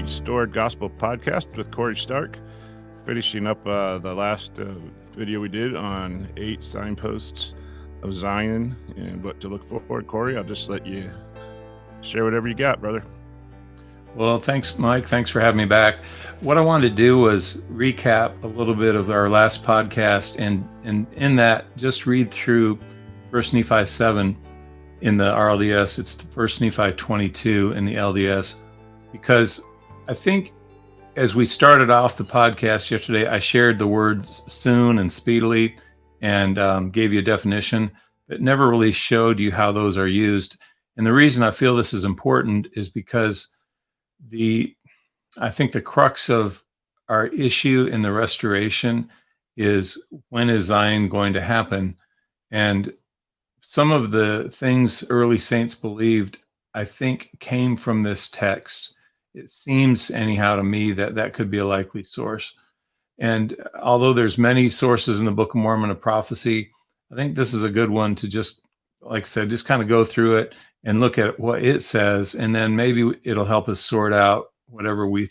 Restored Gospel Podcast with Corey Stark, finishing up the last video we did on 8 signposts of Zion and what to look forward. Corey, I'll just let you share whatever you got, brother. Well, thanks, Mike. Thanks for having me back. What I wanted to do was recap a little bit of our last podcast, and in that, just read through 1 Nephi 7 in the RLDS. It's 1 Nephi 22 in the LDS, because I think as we started off the podcast yesterday, I shared the words soon and speedily and gave you a definition, but never really showed you how those are used. And the reason I feel this is important is because I think the crux of our issue in the restoration is, when is Zion going to happen? And some of the things early saints believed, I think, came from this text. It seems anyhow to me that that could be a likely source. And although there's many sources in the Book of Mormon of prophecy, I think this is a good one to just, like I said, just kind of go through it and look at what it says, and then maybe it'll help us sort out whatever we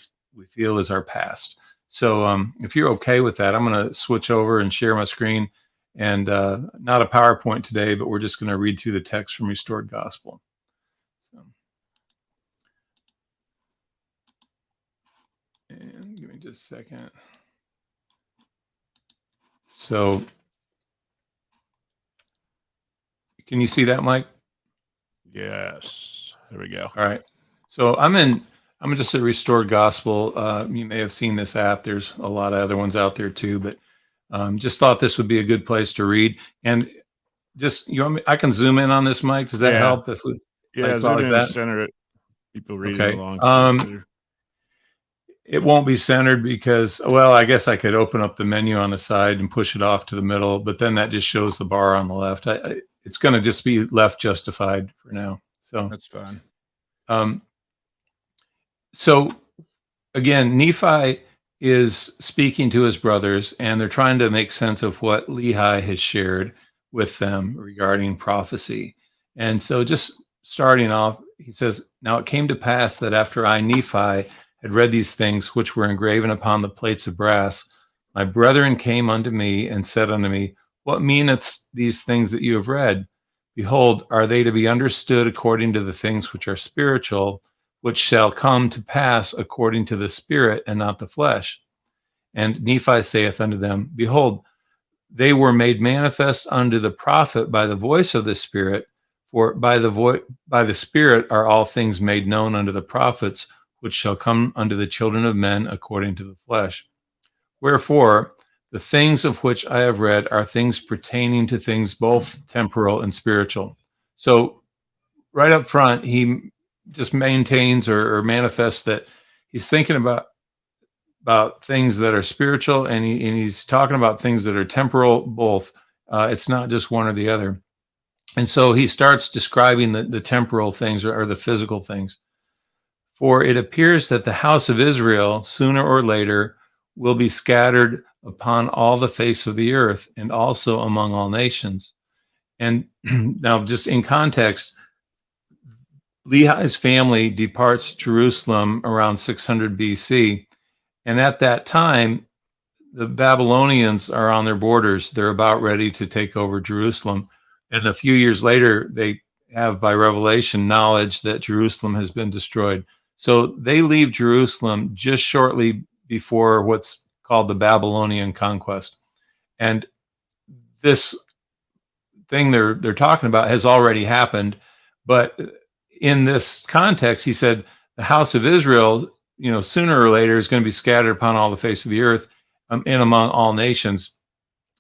feel is our past. So if you're okay with that, I'm going to switch over and share my screen, and not a PowerPoint today, but we're just going to read through the text from Restored Gospel. And give me just a second. So can you see that, Mike? Yes. There we go. All right. So I'm just at Restored Gospel. You may have seen this app. There's a lot of other ones out there too, but just thought this would be a good place to read. And just, you want me, I can zoom in on this, Mike. Does that help? If we zoom in and center it. People reading along. It won't be centered because, well, I guess I could open up the menu on the side and push it off to the middle, but then that just shows the bar on the left. It's going to just be left justified for now. So that's fine. So again, Nephi is speaking to his brothers, and they're trying to make sense of what Lehi has shared with them regarding prophecy. And so just starting off, he says, "Now it came to pass that after I, Nephi, had read these things which were engraven upon the plates of brass, my brethren came unto me and said unto me, What meaneth these things that you have read? Behold, are they to be understood according to the things which are spiritual, which shall come to pass according to the Spirit and not the flesh? And Nephi saith unto them, Behold, they were made manifest unto the prophet by the voice of the Spirit, for by the Spirit are all things made known unto the prophets, which shall come unto the children of men according to the flesh. Wherefore, the things of which I have read are things pertaining to things both temporal and spiritual." So right up front, he just maintains or manifests that he's thinking about things that are spiritual, and he's talking about things that are temporal both. It's not just one or the other. And so he starts describing the temporal things or the physical things. "For it appears that the house of Israel, sooner or later, will be scattered upon all the face of the earth, and also among all nations." And now, just in context, Lehi's family departs Jerusalem around 600 BC. And at that time, the Babylonians are on their borders. They're about ready to take over Jerusalem. And a few years later, they have, by revelation, knowledge that Jerusalem has been destroyed. So they leave Jerusalem just shortly before what's called the Babylonian conquest. And this thing they're talking about has already happened. But in this context, he said, the house of Israel, sooner or later is going to be scattered upon all the face of the earth and among all nations.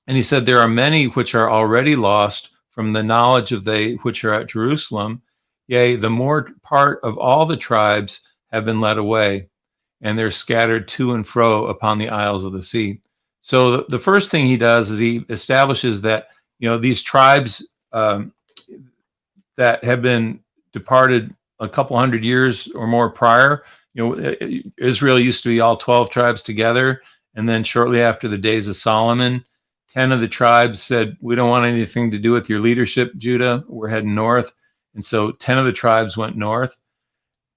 And he said, there are many which are already lost from the knowledge of they which are at Jerusalem. Yea, the more part of all the tribes have been led away, and they're scattered to and fro upon the isles of the sea. So the first thing he does is he establishes that, these tribes that have been departed a couple hundred years or more prior, Israel used to be all 12 tribes together. And then shortly after the days of Solomon, 10 of the tribes said, we don't want anything to do with your leadership, Judah. We're heading north. And so 10 of the tribes went north.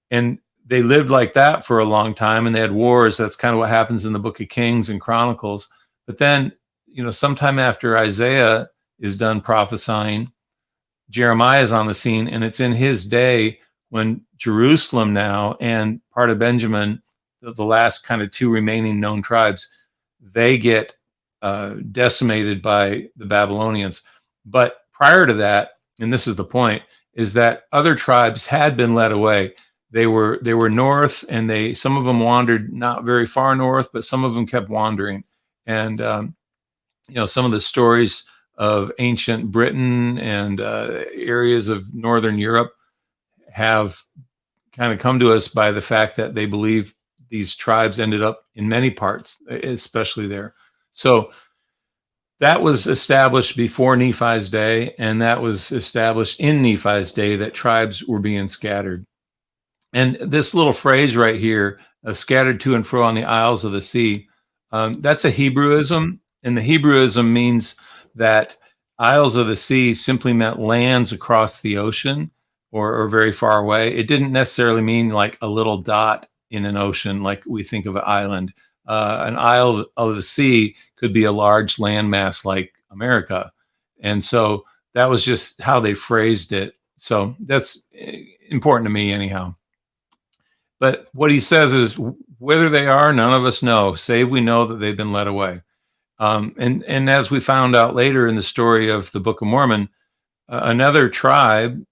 And they lived like that for a long time, and they had wars. That's kind of what happens in the Book of Kings and Chronicles. But then, sometime after Isaiah is done prophesying, Jeremiah is on the scene, and it's in his day when Jerusalem now and part of Benjamin, the last kind of two remaining known tribes, they get decimated by the Babylonians. But prior to that, and this is the point, is that other tribes had been led away. They were north, and some of them wandered not very far north, but some of them kept wandering. And some of the stories of ancient Britain and areas of northern Europe have kind of come to us by the fact that they believe these tribes ended up in many parts, especially there. So that was established before Nephi's day, and that was established in Nephi's day, that tribes were being scattered. And this little phrase right here, scattered to and fro on the isles of the sea, that's a Hebrewism. And the Hebrewism means that isles of the sea simply meant lands across the ocean or very far away. It didn't necessarily mean like a little dot in an ocean like we think of an island. An isle of the sea could be a large landmass like America. And so that was just how they phrased it. So that's important to me anyhow. But what he says is, whether they are, none of us know, save we know that they've been led away. And as we found out later in the story of the Book of Mormon, another tribe,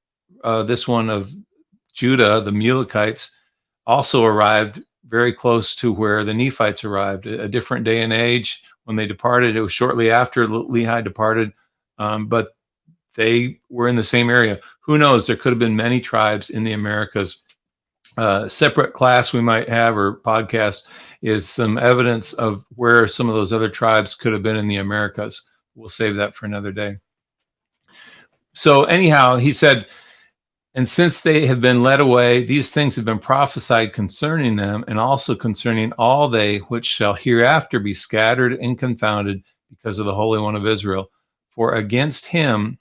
this one of Judah, the Mulekites, also arrived very close to where the Nephites arrived, a different day and age when they departed. It was shortly after Lehi departed, but they were in the same area. Who knows? There could have been many tribes in the Americas. Separate class we might have, or podcast, is some evidence of where some of those other tribes could have been in the Americas. We'll save that for another day. So anyhow, he said, and since they have been led away, these things have been prophesied concerning them, and also concerning all they which shall hereafter be scattered and confounded because of the Holy One of Israel. For against him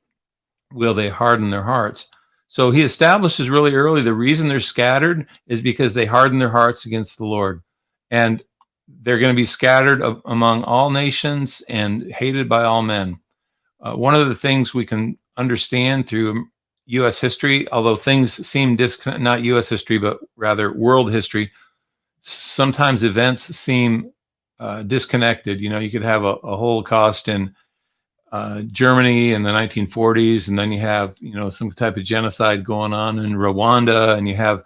will they harden their hearts. So he establishes really early the reason they're scattered is because they harden their hearts against the Lord. And they're going to be scattered among all nations and hated by all men. One of the things we can understand through U.S. history, although things seem not U.S. history, but rather world history, sometimes events seem disconnected. You could have a Holocaust in Germany in the 1940s, and then you have some type of genocide going on in Rwanda, and you have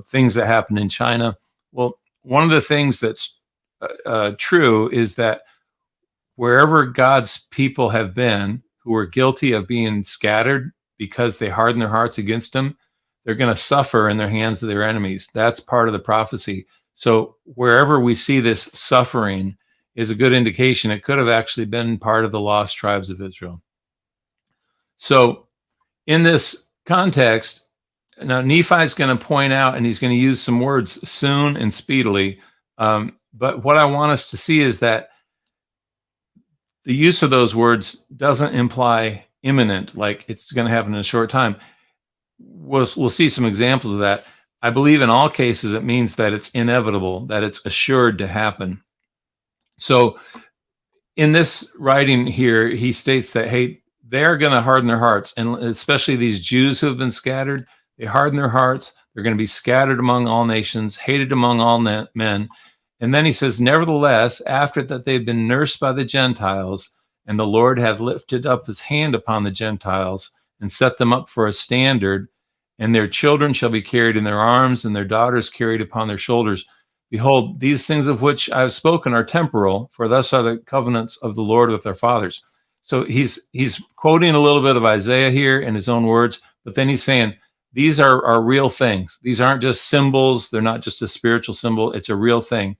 things that happen in China. Well, one of the things that's true is that wherever God's people have been who are guilty of being scattered because they harden their hearts against him, they're going to suffer in their hands of their enemies. That's part of the prophecy. So wherever we see this suffering is a good indication it could have actually been part of the lost tribes of Israel. So in this context, now Nephi's going to point out, and he's going to use some words, soon and speedily. But what I want us to see is that the use of those words doesn't imply imminent, like it's going to happen in a short time. We'll see some examples of that. I believe in all cases it means that it's inevitable, that it's assured to happen. So in this writing here, he states that, hey, they're going to harden their hearts, and especially these Jews who have been scattered, they harden their hearts. They're going to be scattered among all nations, hated among all men. And then he says, nevertheless, after that they've been nursed by the Gentiles, and the Lord hath lifted up his hand upon the Gentiles and set them up for a standard, and their children shall be carried in their arms, and their daughters carried upon their shoulders. Behold, these things of which I have spoken are temporal, for thus are the covenants of the Lord with their fathers. So he's quoting a little bit of Isaiah here in his own words, but then he's saying these are real things. These aren't just symbols. They're not just a spiritual symbol. It's a real thing.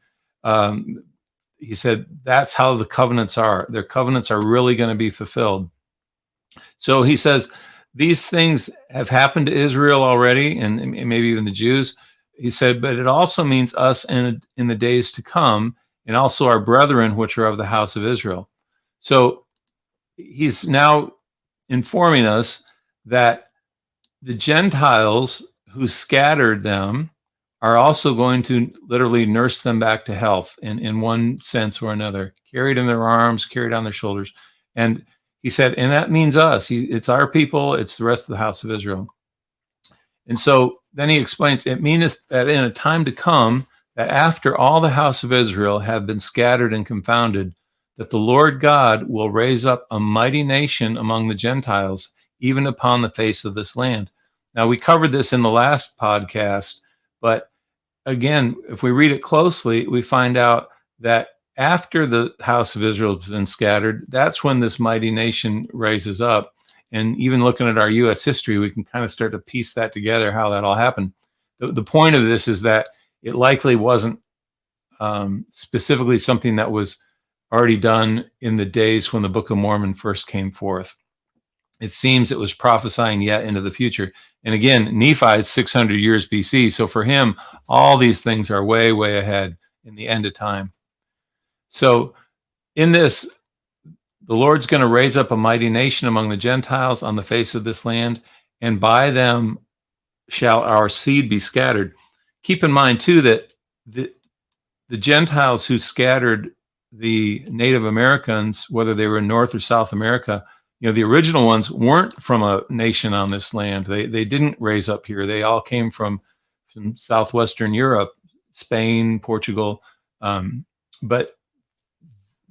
He said that's how the covenants are. Their covenants are really going to be fulfilled. So he says these things have happened to Israel already, and maybe even the Jews. He said, but it also means us in the days to come, and also our brethren, which are of the house of Israel. So he's now informing us that the Gentiles who scattered them are also going to literally nurse them back to health in one sense or another, carried in their arms, carried on their shoulders. And he said, and that means us. It's our people. It's the rest of the house of Israel. And so then he explains, it means that in a time to come, that after all the house of Israel have been scattered and confounded, that the Lord God will raise up a mighty nation among the Gentiles, even upon the face of this land. Now, we covered this in the last podcast, but again, if we read it closely, we find out that after the house of Israel has been scattered, that's when this mighty nation raises up. And even looking at our U.S. history, we can kind of start to piece that together, how that all happened. The point of this is that it likely wasn't specifically something that was already done in the days when the Book of Mormon first came forth. It seems it was prophesying yet into the future. And again, Nephi is 600 years BC. So for him, all these things are way, way ahead in the end of time. So in this, the Lord's going to raise up a mighty nation among the Gentiles on the face of this land, and by them shall our seed be scattered. Keep in mind, too, that the Gentiles who scattered the Native Americans, whether they were in North or South America, the original ones weren't from a nation on this land. They didn't raise up here. They all came from southwestern Europe, Spain, Portugal. But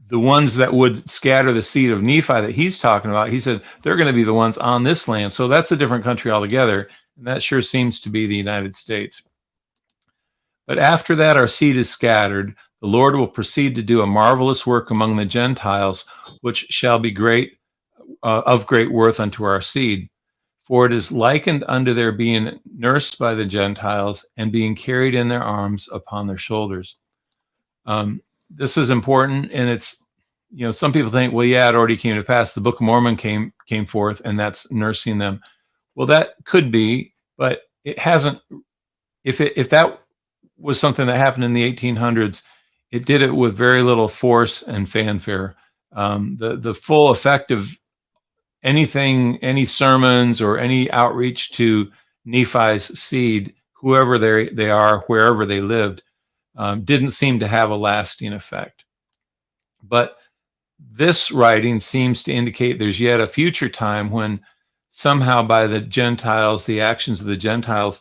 the ones that would scatter the seed of Nephi that he's talking about, he said they're going to be the ones on this land. So that's a different country altogether. And that sure seems to be the United States. But after that, our seed is scattered. The Lord will proceed to do a marvelous work among the Gentiles, which shall be of great worth unto our seed. For it is likened unto their being nursed by the Gentiles and being carried in their arms upon their shoulders. This is important, and it's, some people think, well, yeah, it already came to pass. The Book of Mormon came forth, and that's nursing them. Well, that could be, but it hasn't. If that was something that happened in the 1800s, it did it with very little force and fanfare. The full effect of anything, any sermons or any outreach to Nephi's seed, whoever they are, wherever they lived, didn't seem to have a lasting effect. But this writing seems to indicate there's yet a future time when somehow by the Gentiles, the actions of the Gentiles,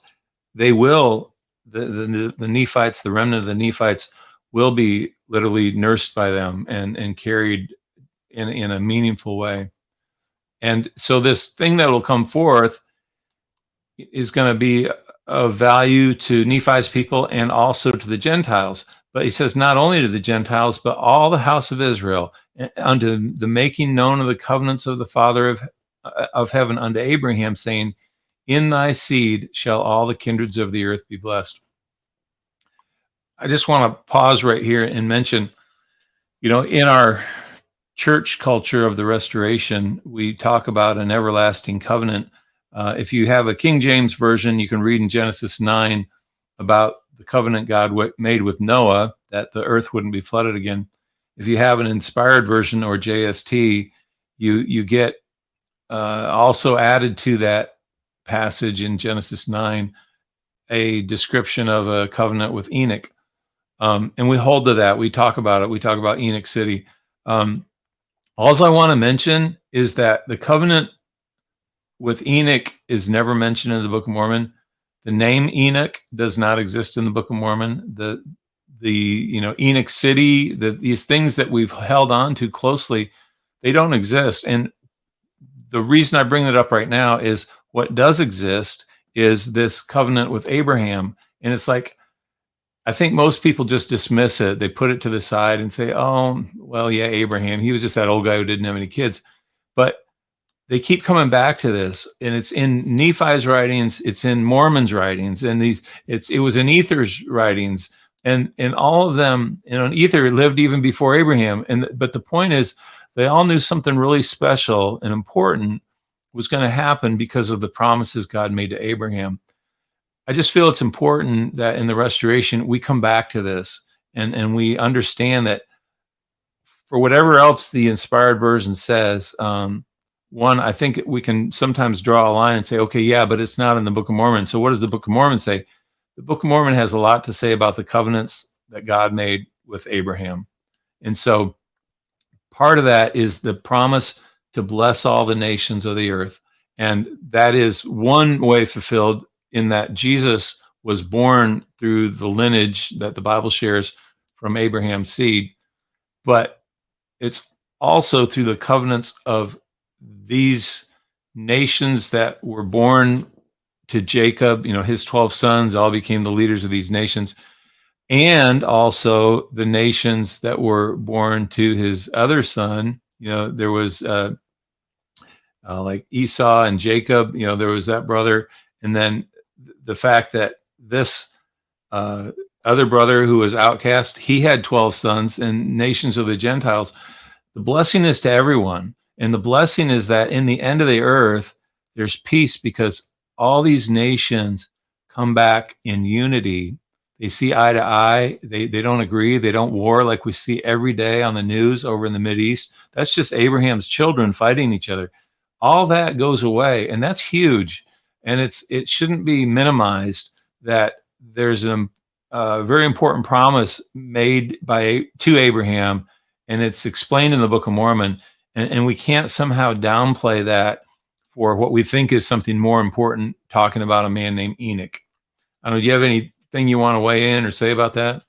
they will, the Nephites, the remnant of the Nephites, will be literally nursed by them and carried in a meaningful way. And so this thing that will come forth is going to be of value to Nephi's people and also to the Gentiles. But he says not only to the Gentiles, but all the house of Israel, unto the making known of the covenants of the Father of heaven unto Abraham, saying, in thy seed shall all the kindreds of the earth be blessed. I just want to pause right here and mention, in our church culture of the Restoration, we talk about an everlasting covenant. If you have a King James version, you can read in Genesis 9 about the covenant God made with Noah, that the earth wouldn't be flooded again. If you have an inspired version or JST, you get also added to that passage in Genesis 9 a description of a covenant with Enoch. And we hold to that. We talk about it. We talk about Enoch City. All I want to mention is that the covenant with Enoch is never mentioned in the Book of Mormon. The name Enoch does not exist in the Book of Mormon. The Enoch City, these things that we've held on to closely, they don't exist. And the reason I bring it up right now is what does exist is this covenant with Abraham. And it's like, I think most people just dismiss it. They put it to the side and say, oh, well, yeah, Abraham, he was just that old guy who didn't have any kids. But they keep coming back to this, and it's in Nephi's writings, it's in Mormon's writings, and it was in Ether's writings, and all of them, Ether lived even before Abraham. But the point is, they all knew something really special and important was going to happen because of the promises God made to Abraham. I just feel it's important that in the Restoration, we come back to this and we understand that for whatever else the inspired version says, one, I think we can sometimes draw a line and say, okay, yeah, but it's not in the Book of Mormon. So what does the Book of Mormon say? the Book of Mormon has a lot to say about the covenants that God made with Abraham. And so part of that is the promise to bless all the nations of the earth. And that is one way fulfilled in that Jesus was born through the lineage that the Bible shares from Abraham's seed. But it's also through the covenants of these nations that were born to Jacob. His 12 sons all became the leaders of these nations, and also the nations that were born to his other son. There was like Esau and Jacob. There was that brother, and then the fact that this other brother who was outcast, he had 12 sons, and nations of the Gentiles. The blessing is to everyone. And the blessing is that in the end of the earth, there's peace, because all these nations come back in unity. They see eye to eye. They don't agree. They don't war like we see every day on the news over in the Mideast. That's just Abraham's children fighting each other. All that goes away, and that's huge. And it shouldn't be minimized that there's a very important promise made to Abraham, and it's explained in the Book of Mormon, and we can't somehow downplay that for what we think is something more important, talking about a man named Enoch. I don't know, do you have anything you want to weigh in or say about that?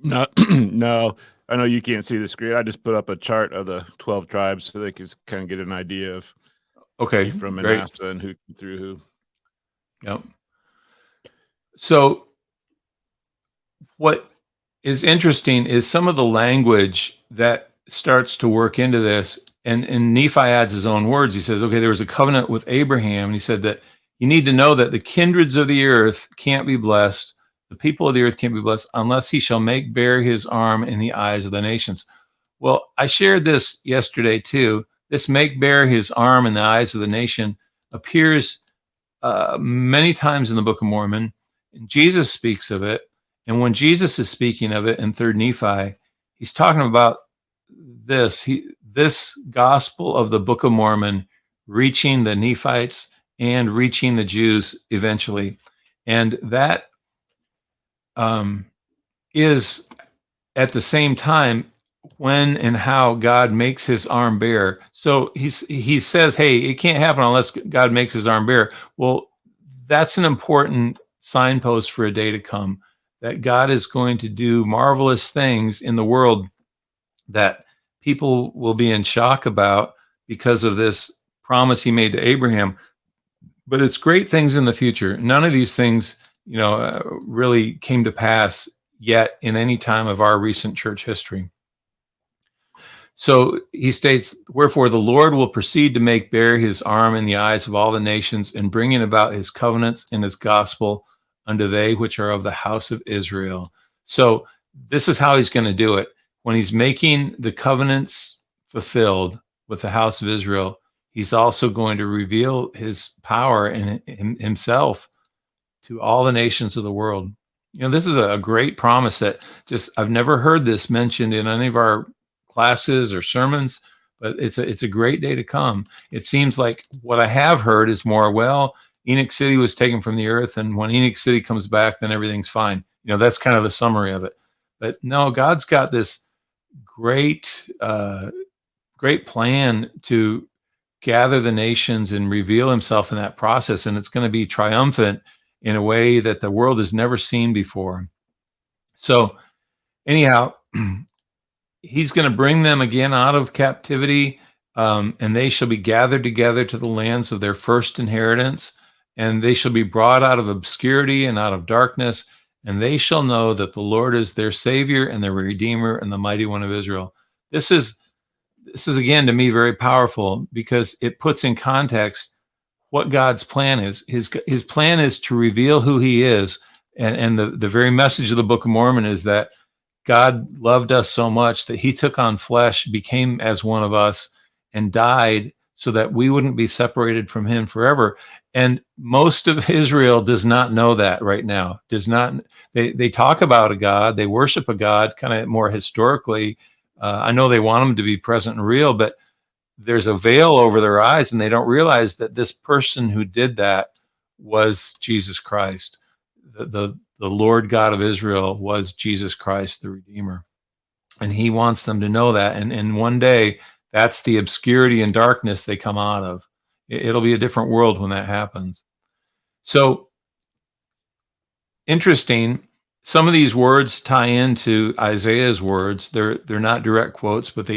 No, no. I know you can't see the screen. I just put up a chart of the 12 tribes so they could kind of get an idea of Okay, from great. Manasseh and who through who. Yep. So what is interesting is some of the language that starts to work into this, and Nephi adds his own words. He says, okay, there was a covenant with Abraham, and he said that you need to know that the kindreds of the earth can't be blessed, the people of the earth can't be blessed, unless he shall make bare his arm in the eyes of the nations. Well, I shared this yesterday too. This make bare his arm in the eyes of the nation appears many times in the Book of Mormon, and Jesus speaks of it. And when Jesus is speaking of it in 3rd Nephi, he's talking about this gospel of the Book of Mormon reaching the Nephites and reaching the Jews eventually. And that is at the same time when and how God makes his arm bare. So he says, hey, it can't happen unless God makes his arm bare. Well, that's an important signpost for a day to come, that God is going to do marvelous things in the world that people will be in shock about because of this promise he made to Abraham. But it's great things in the future. None of these things, really came to pass yet in any time of our recent church history. So he states, wherefore the Lord will proceed to make bare his arm in the eyes of all the nations, and bringing about his covenants and his gospel unto they which are of the house of Israel. So this is how he's going to do it. When he's making the covenants fulfilled with the house of Israel, he's also going to reveal his power and himself to all the nations of the world. This is a great promise that I've never heard this mentioned in any of our classes or sermons, but it's a great day to come. It seems like what I have heard is more, well, Enoch City was taken from the earth, and when Enoch City comes back, then everything's fine. That's kind of the summary of it. But no, God's got this great plan to gather the nations and reveal himself in that process, and it's going to be triumphant in a way that the world has never seen before. So anyhow, he's going to bring them again out of captivity, and they shall be gathered together to the lands of their first inheritance, and they shall be brought out of obscurity and out of darkness, and they shall know that the Lord is their Savior and their Redeemer and the Mighty One of Israel. This is again, to me, very powerful, because it puts in context what God's plan is. His plan is to reveal who he is. And the very message of the Book of Mormon is that God loved us so much that he took on flesh, became as one of us, and died so that we wouldn't be separated from him forever. And most of Israel does not know that right now. They talk about a God, they worship a God kind of more historically. I know they want him to be present and real, but there's a veil over their eyes, and they don't realize that this person who did that was Jesus Christ. the Lord God of Israel was Jesus Christ, the Redeemer. And he wants them to know that. And one day, that's the obscurity and darkness they come out of. It'll be a different world when that happens. So, interesting. Some of these words tie into Isaiah's words. They're not direct quotes, but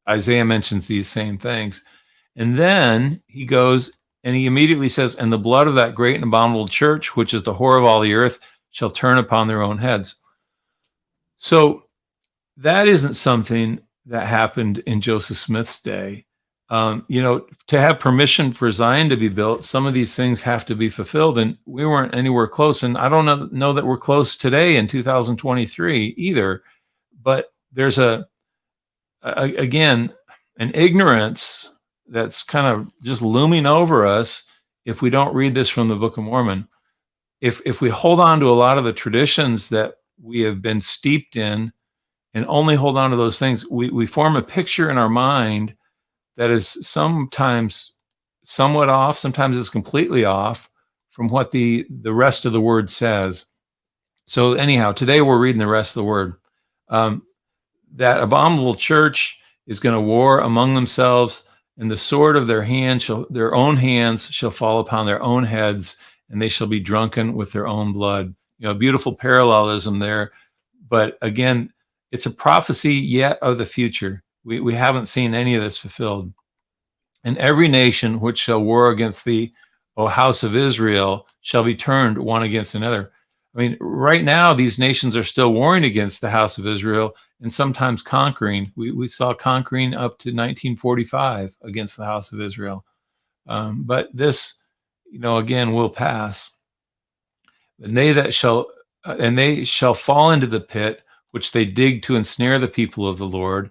Isaiah mentions these same things. And then he goes and he immediately says, "And the blood of that great and abominable church, which is the whore of all the earth, shall turn upon their own heads." So that isn't something that happened in Joseph Smith's day. To have permission for Zion to be built, some of these things have to be fulfilled, and we weren't anywhere close. And I don't know that we're close today in 2023 either. But there's again, an ignorance that's kind of just looming over us if we don't read this from the Book of Mormon. If we hold on to a lot of the traditions that we have been steeped in and only hold on to those things, we form a picture in our mind that is sometimes somewhat off, sometimes it's completely off from what the rest of the word says. So anyhow, today we're reading the rest of the word. That abominable church is going to war among themselves, and the sword of their own hands shall fall upon their own heads, and they shall be drunken with their own blood. Beautiful parallelism there. But again, it's a prophecy yet of the future. We haven't seen any of this fulfilled. And every nation which shall war against thee, O house of Israel, shall be turned one against another. I mean, right now, these nations are still warring against the house of Israel and sometimes conquering. We saw conquering up to 1945 against the house of Israel. But this, again, will pass. And they shall fall into the pit which they dig to ensnare the people of the Lord,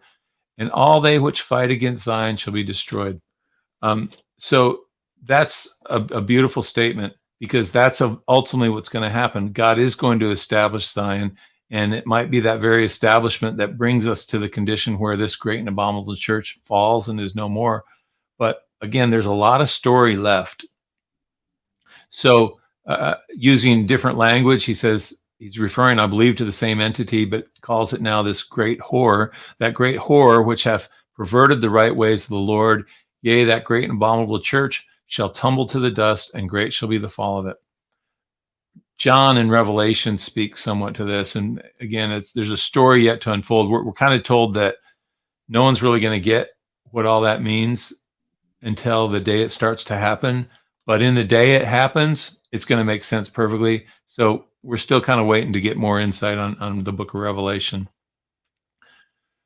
and all they which fight against Zion shall be destroyed. So that's a beautiful statement, because that's ultimately what's going to happen. God is going to establish Zion, and it might be that very establishment that brings us to the condition where this great and abominable church falls and is no more. But again, there's a lot of story left. So using different language, he says, he's referring, I believe, to the same entity, but calls it now this great whore, that great whore which hath perverted the right ways of the Lord. Yea, that great and abominable church shall tumble to the dust, and great shall be the fall of it. John in Revelation speaks somewhat to this. And again, there's a story yet to unfold. We're kind of told that no one's really going to get what all that means until the day it starts to happen. But in the day it happens, it's going to make sense perfectly. So we're still kind of waiting to get more insight on the book of Revelation.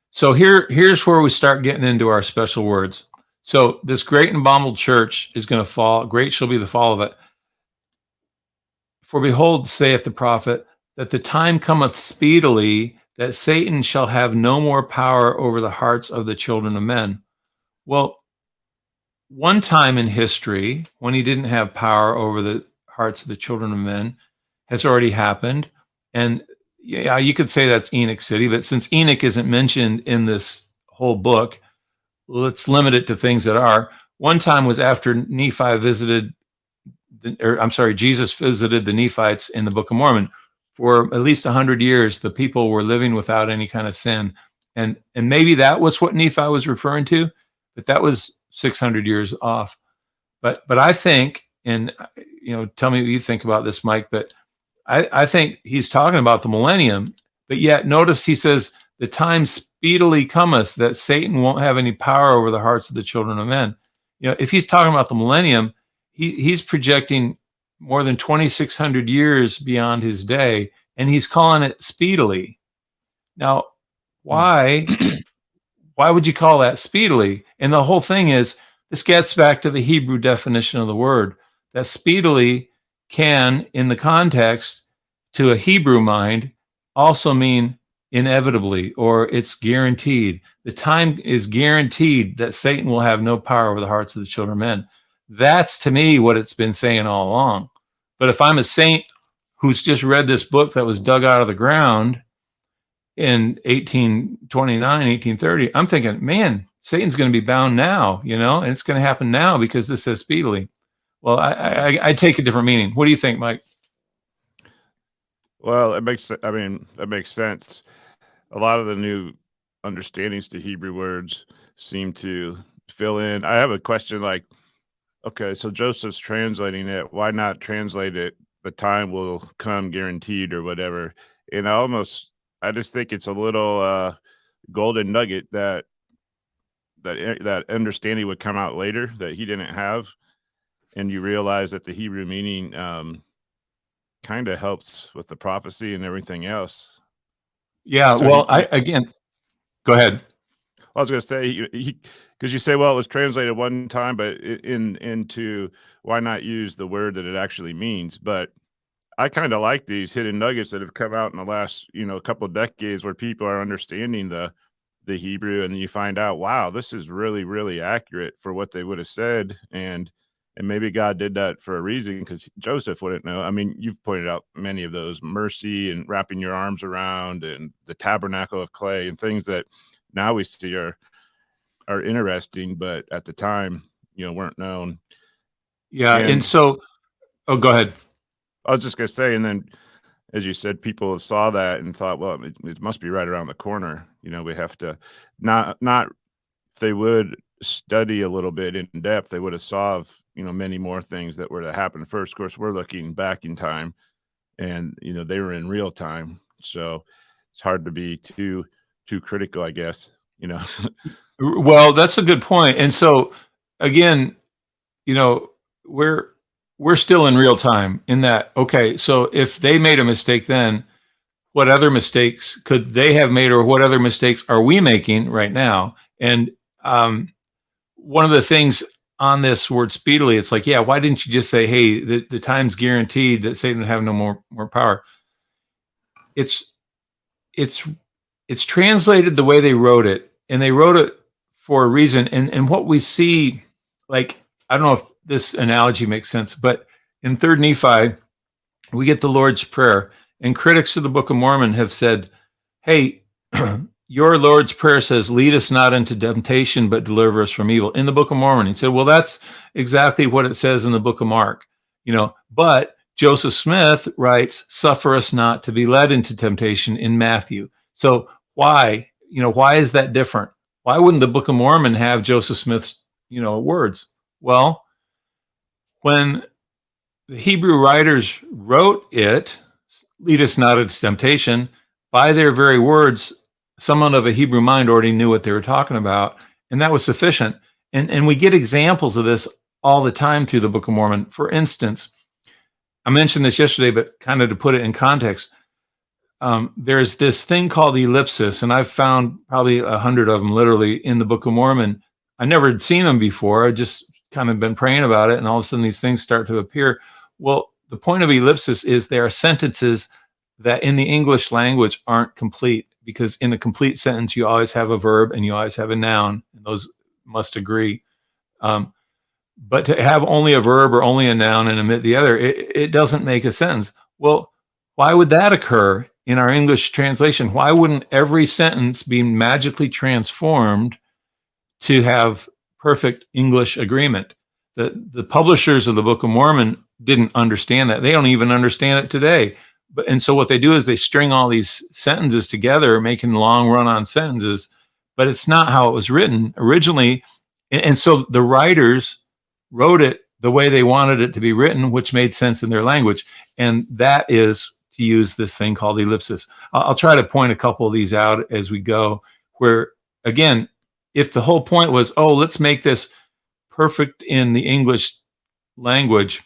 So here's where we start getting into our special words. So this great and abominable church is going to fall. Great shall be the fall of it. For behold, saith the prophet, that the time cometh speedily that Satan shall have no more power over the hearts of the children of men. Well, one time in history when he didn't have power over the hearts of the children of men has already happened. And yeah, you could say that's Enoch City, but since Enoch isn't mentioned in this whole book, let's limit it to things that are. One time was after Jesus visited the Nephites in the Book of Mormon. For at least 100 years, the people were living without any kind of sin. And maybe that was what Nephi was referring to, but that was 600 years off. But I think, and tell me what you think about this, Mike, but I think he's talking about the millennium. But yet notice he says, the time speedily cometh that Satan won't have any power over the hearts of the children of men. If he's talking about the millennium, he's projecting more than 2,600 years beyond his day, and he's calling it speedily. Now, why would you call that speedily? And the whole thing is, this gets back to the Hebrew definition of the word, that speedily can, in the context, to a Hebrew mind, also mean inevitably, or it's guaranteed. The time is guaranteed that Satan will have no power over the hearts of the children of men. That's, to me, what it's been saying all along. But if I'm a saint who's just read this book that was dug out of the ground in 1829, 1830, I'm thinking, man, Satan's going to be bound now, and it's going to happen now because this says speedily. Well, I take a different meaning. What do you think, Mike? Well, I mean, that makes sense. A lot of the new understandings to Hebrew words seem to fill in. I have a question like, okay, so Joseph's translating it. Why not translate it? The time will come guaranteed or whatever. And I just think it's a little golden nugget that understanding would come out later that he didn't have. And you realize that the Hebrew meaning kind of helps with the prophecy and everything else. Yeah. So Well, again, go ahead. I was going to say because you say, well, it was translated one time, but into why not use the word that it actually means? But I kind of like these hidden nuggets that have come out in the last, couple of decades where people are understanding the Hebrew, and you find out, wow, this is really, really accurate for what they would have said, and maybe God did that for a reason because Joseph wouldn't know. I mean, you've pointed out many of those, mercy and wrapping your arms around, and the tabernacle of clay, and things that now we see are interesting, but at the time, weren't known. Yeah. And And so, oh, go ahead. I was just gonna say, and then as you said, people saw that and thought, well, it must be right around the corner. We have to not if they would study a little bit in depth, they would have saw many more things that were to happen first. Of course, we're looking back in time, and they were in real time, so it's hard to be too critical, I guess. Well, that's a good point. And so, again, you know, we're we're still in real time in that. Okay, so if they made a mistake, then what other mistakes could they have made, or what other mistakes are we making right now? And um, one of the things on this word speedily, it's like, yeah, why didn't you just say, hey, the time's guaranteed that Satan will have no more power? It's it's it's translated the way they wrote it, and they wrote it for a reason. And what we see, like, I don't know if this analogy makes sense, but in Third Nephi, we get the Lord's Prayer, and critics of the Book of Mormon have said, "Hey, your Lord's Prayer says, lead us not into temptation, but deliver us from evil." In the Book of Mormon, he said, "Well, that's exactly what it says in the Book of Mark, But Joseph Smith writes, suffer us not to be led into temptation in Matthew." So why is that different? Why wouldn't the Book of Mormon have Joseph Smith's, words? Well, when the Hebrew writers wrote it, lead us not into temptation, by their very words, someone of a Hebrew mind already knew what they were talking about, and that was sufficient. And we get examples of this all the time through the Book of Mormon. For instance, I mentioned this yesterday, but kind of to put it in context, there's this thing called ellipsis, and I've found probably 100 of them literally in the Book of Mormon. I never had seen them before. I just kind of been praying about it, and all of a sudden these things start to appear. Well, the point of ellipsis is there are sentences that in the English language aren't complete, because in a complete sentence you always have a verb and you always have a noun, and those must agree. But to have only a verb or only a noun and omit the other, it doesn't make a sentence. Well, why would that occur in our English translation? Why wouldn't every sentence be magically transformed to have perfect English agreement? The publishers of the Book of Mormon didn't understand that. They don't even understand it today. And so what they do is they string all these sentences together, making long run-on sentences, but it's not how it was written originally. And so the writers wrote it the way they wanted it to be written, which made sense in their language. And that is to use this thing called ellipsis. I'll try to point a couple of these out as we go, where, again, if the whole point was, oh, let's make this perfect in the English language,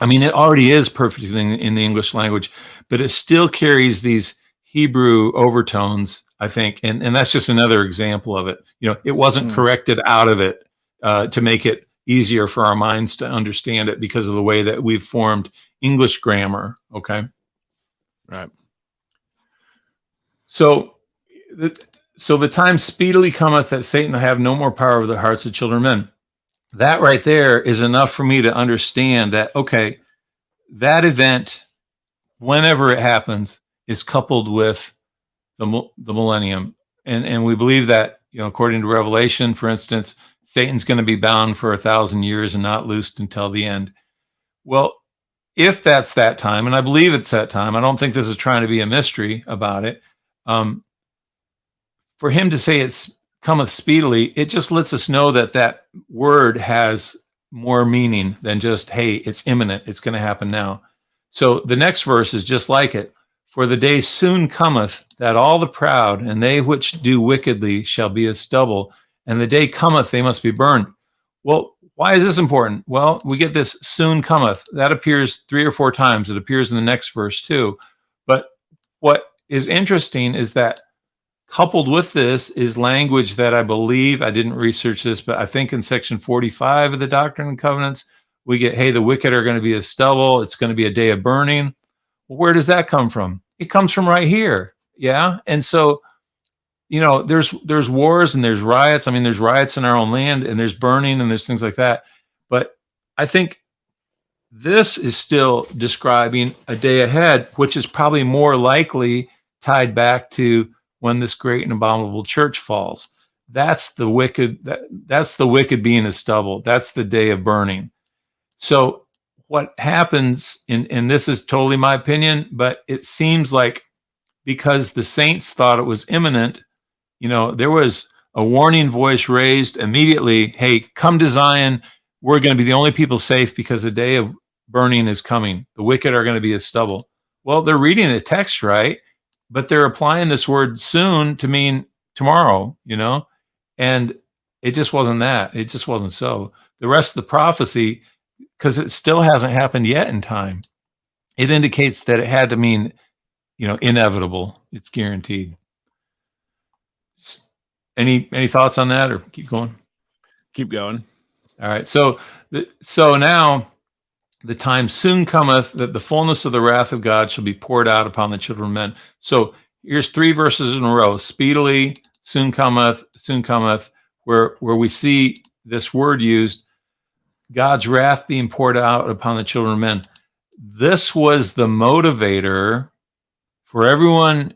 I mean, it already is perfect in the English language, but it still carries these Hebrew overtones, I think. And that's just another example of it. It wasn't corrected out of it to make it easier for our minds to understand it because of the way that we've formed English grammar. Okay. Right. So the time speedily cometh that Satan will have no more power over the hearts of children of men. That right there is enough for me to understand that, okay, that event, whenever it happens, is coupled with the millennium. And we believe that, according to Revelation, for instance, Satan's going to be bound for 1,000 years and not loosed until the end. Well, if that's that time, and I believe it's that time, I don't think this is trying to be a mystery about it. For him to say it's cometh speedily, it just lets us know that that word has more meaning than just, hey, it's imminent, it's going to happen now. So the next verse is just like it. For the day soon cometh that all the proud and they which do wickedly shall be as stubble, and the day cometh they must be burned. Well, why is this important? Well, we get this soon cometh. That appears 3 or 4 times. It appears in the next verse too. But what is interesting is that coupled with this is language that I believe, I didn't research this, but I think in section 45 of the Doctrine and Covenants, we get, hey, the wicked are going to be as stubble. It's going to be a day of burning. Well, where does that come from? It comes from right here. Yeah. And so, there's wars and there's riots. I mean, there's riots in our own land and there's burning and there's things like that. But I think this is still describing a day ahead, which is probably more likely tied back to when this great and abominable church falls. That's the wicked. That's the wicked being as stubble. That's the day of burning. So what happens, and this is totally my opinion, but it seems like because the saints thought it was imminent, there was a warning voice raised immediately. Hey, come to Zion. We're going to be the only people safe because the day of burning is coming. The wicked are going to be as stubble. Well, they're reading the text right, but they're applying this word soon to mean tomorrow, and it just wasn't that. It just wasn't so. The rest of the prophecy, because it still hasn't happened yet in time, it indicates that it had to mean, inevitable. It's guaranteed. Any thoughts on that, or keep going? Keep going. All right. So now the time soon cometh that the fullness of the wrath of God shall be poured out upon the children of men. So here's 3 verses in a row: speedily, soon cometh, where we see this word used, God's wrath being poured out upon the children of men. This was the motivator for everyone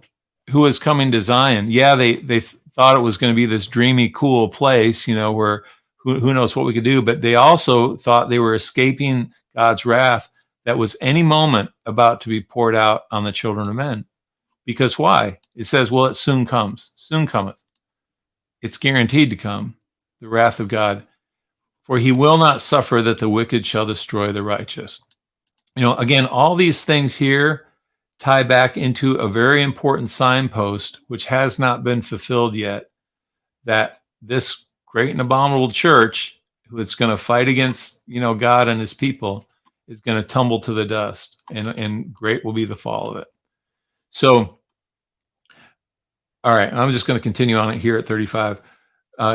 who was coming to Zion. Yeah, they thought it was going to be this dreamy, cool place, where who knows what we could do, but they also thought they were escaping God's wrath that was any moment about to be poured out on the children of men. Because why? It says, well, it soon comes, soon cometh. It's guaranteed to come, the wrath of God. For he will not suffer that the wicked shall destroy the righteous. Again, all these things here tie back into a very important signpost, which has not been fulfilled yet, that this great and abominable church, who is going to fight against, God and his people, is going to tumble to the dust, and great will be the fall of it. So, all right, I'm just going to continue on it here at 35.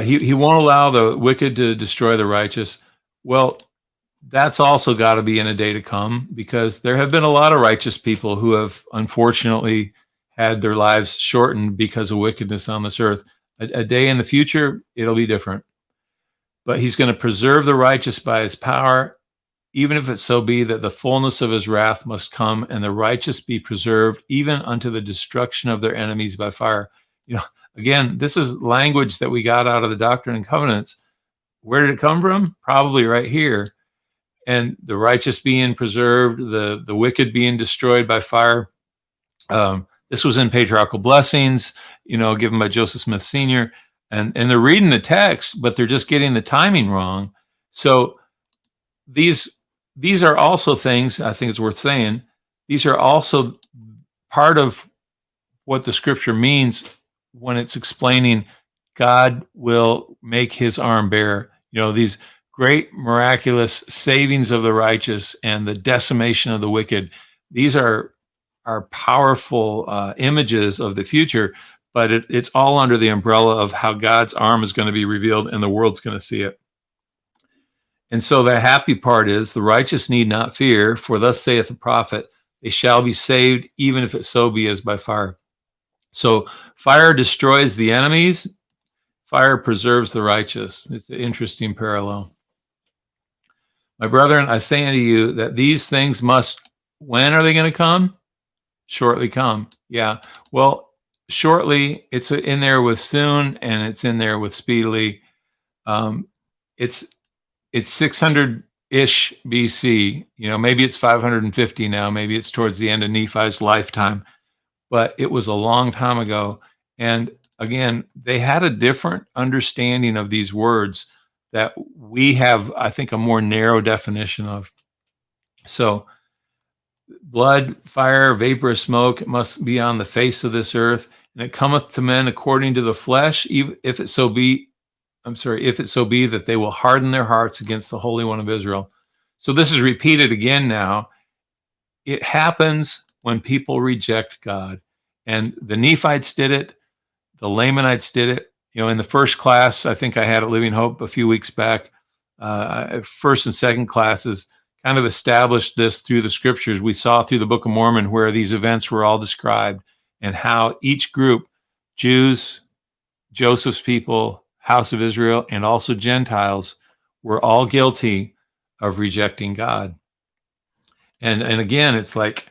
He won't allow the wicked to destroy the righteous. Well, that's also got to be in a day to come, because there have been a lot of righteous people who have unfortunately had their lives shortened because of wickedness on this earth. A day in the future, it'll be different. But he's going to preserve the righteous by his power, even if it so be that the fullness of his wrath must come, and the righteous be preserved even unto the destruction of their enemies by fire. Again, this is language that we got out of the Doctrine and Covenants. Where did it come from? Probably right here. And the righteous being preserved, the wicked being destroyed by fire. This was in Patriarchal Blessings, given by Joseph Smith Sr. And they're reading the text, but they're just getting the timing wrong. So these are also things, I think it's worth saying, these are also part of what the scripture means when it's explaining God will make his arm bare. These great miraculous savings of the righteous and the decimation of the wicked. These are powerful images of the future, but it's all under the umbrella of how God's arm is going to be revealed and the world's going to see it. And so the happy part is the righteous need not fear, for thus saith the prophet, they shall be saved, even if it so be as by fire. So fire destroys the enemies, fire preserves the righteous. It's an interesting parallel. My brethren, I say unto you that these things must, when are they going to come? Shortly come. Yeah. Well, shortly, it's in there with soon, and it's in there with speedily. It's 600. ish BC. Maybe it's 550 now. Maybe it's towards the end of Nephi's lifetime, but it was a long time ago. And again, they had a different understanding of these words that we have, I think, a more narrow definition of. So, blood, fire, vaporous smoke, it must be on the face of this earth, and it cometh to men according to the flesh, if it so be that they will harden their hearts against the Holy One of Israel. So this is repeated again now. It happens when people reject God. And the Nephites did it. The Lamanites did it. In the first class, I think I had at Living Hope a few weeks back, first and second classes kind of established this through the scriptures. We saw through the Book of Mormon where these events were all described and how each group, Jews, Joseph's people, House of Israel, and also Gentiles, were all guilty of rejecting God. And again, it's like,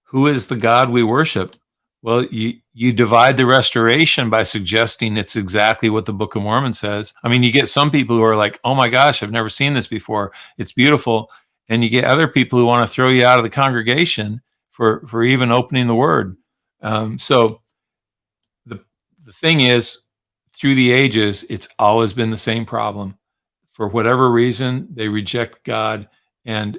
who is the God we worship? Well, you divide the restoration by suggesting it's exactly what the Book of Mormon says. I mean, you get some people who are like, oh my gosh, I've never seen this before. It's beautiful. And you get other people who want to throw you out of the congregation for even opening the word. So the thing is, through the ages, it's always been the same problem. For whatever reason, they reject God, and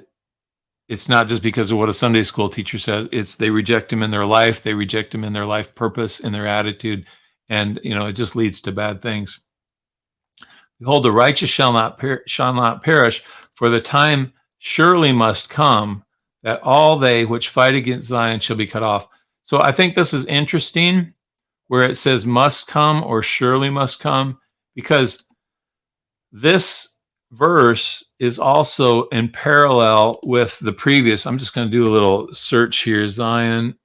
it's not just because of what a Sunday school teacher says. It's they reject him in their life. They reject him in their life purpose, in their attitude. And, it just leads to bad things. Behold, the righteous shall not perish, for the time surely must come that all they which fight against Zion shall be cut off. So I think this is interesting where it says must come or surely must come, because this verse is also in parallel with the previous. I'm just going to do a little search here, Zion,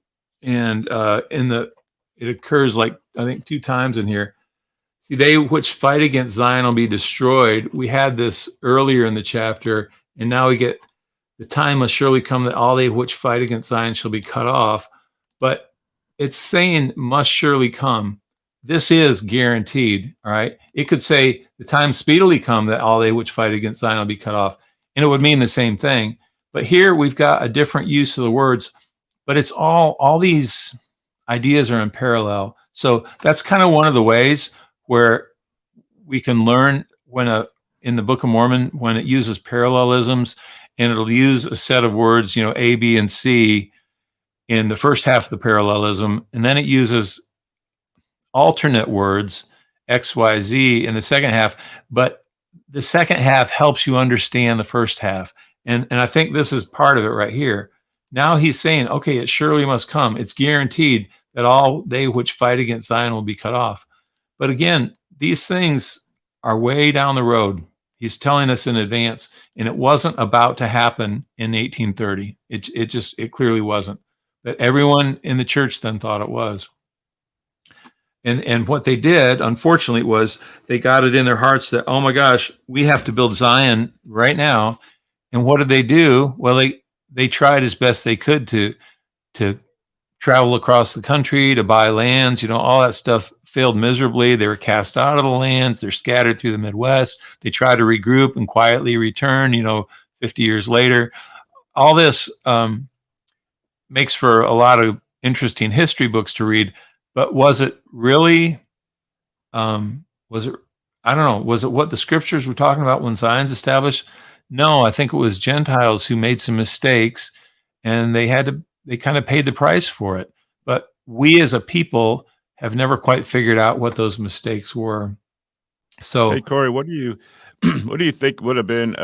and it occurs like I think 2 times in here. See, they which fight against Zion will be destroyed. We had this earlier in the chapter, and now we get the time must surely come that all they which fight against Zion shall be cut off. But it's saying must surely come. This is guaranteed, all right? It could say the time speedily come that all they which fight against Zion will be cut off, and it would mean the same thing. But here we've got a different use of the words, but it's all these ideas are in parallel. So that's kind of one of the ways where we can learn in the Book of Mormon, when it uses parallelisms, and it'll use a set of words, A, B, and C in the first half of the parallelism, and then it uses alternate words, X, Y, Z, in the second half, but the second half helps you understand the first half. And I think this is part of it right here. Now he's saying, okay, it surely must come. It's guaranteed that all they which fight against Zion will be cut off. But again, these things are way down the road. He's telling us in advance, and it wasn't about to happen in 1830. It clearly wasn't. But everyone in the church then thought it was. And what they did, unfortunately, was they got it in their hearts that, oh my gosh, we have to build Zion right now. And what did they do? Well, they tried as best they could to travel across the country, to buy lands, all that stuff failed miserably. They were cast out of the lands. They're scattered through the Midwest. They try to regroup and quietly return, 50 years later. All this makes for a lot of interesting history books to read. But was it really, I don't know, was it what the scriptures were talking about when Zion's established? No, I think it was Gentiles who made some mistakes, and they kind of paid the price for it. But we as a people have never quite figured out what those mistakes were. So, hey, Corey, what do you think would have been,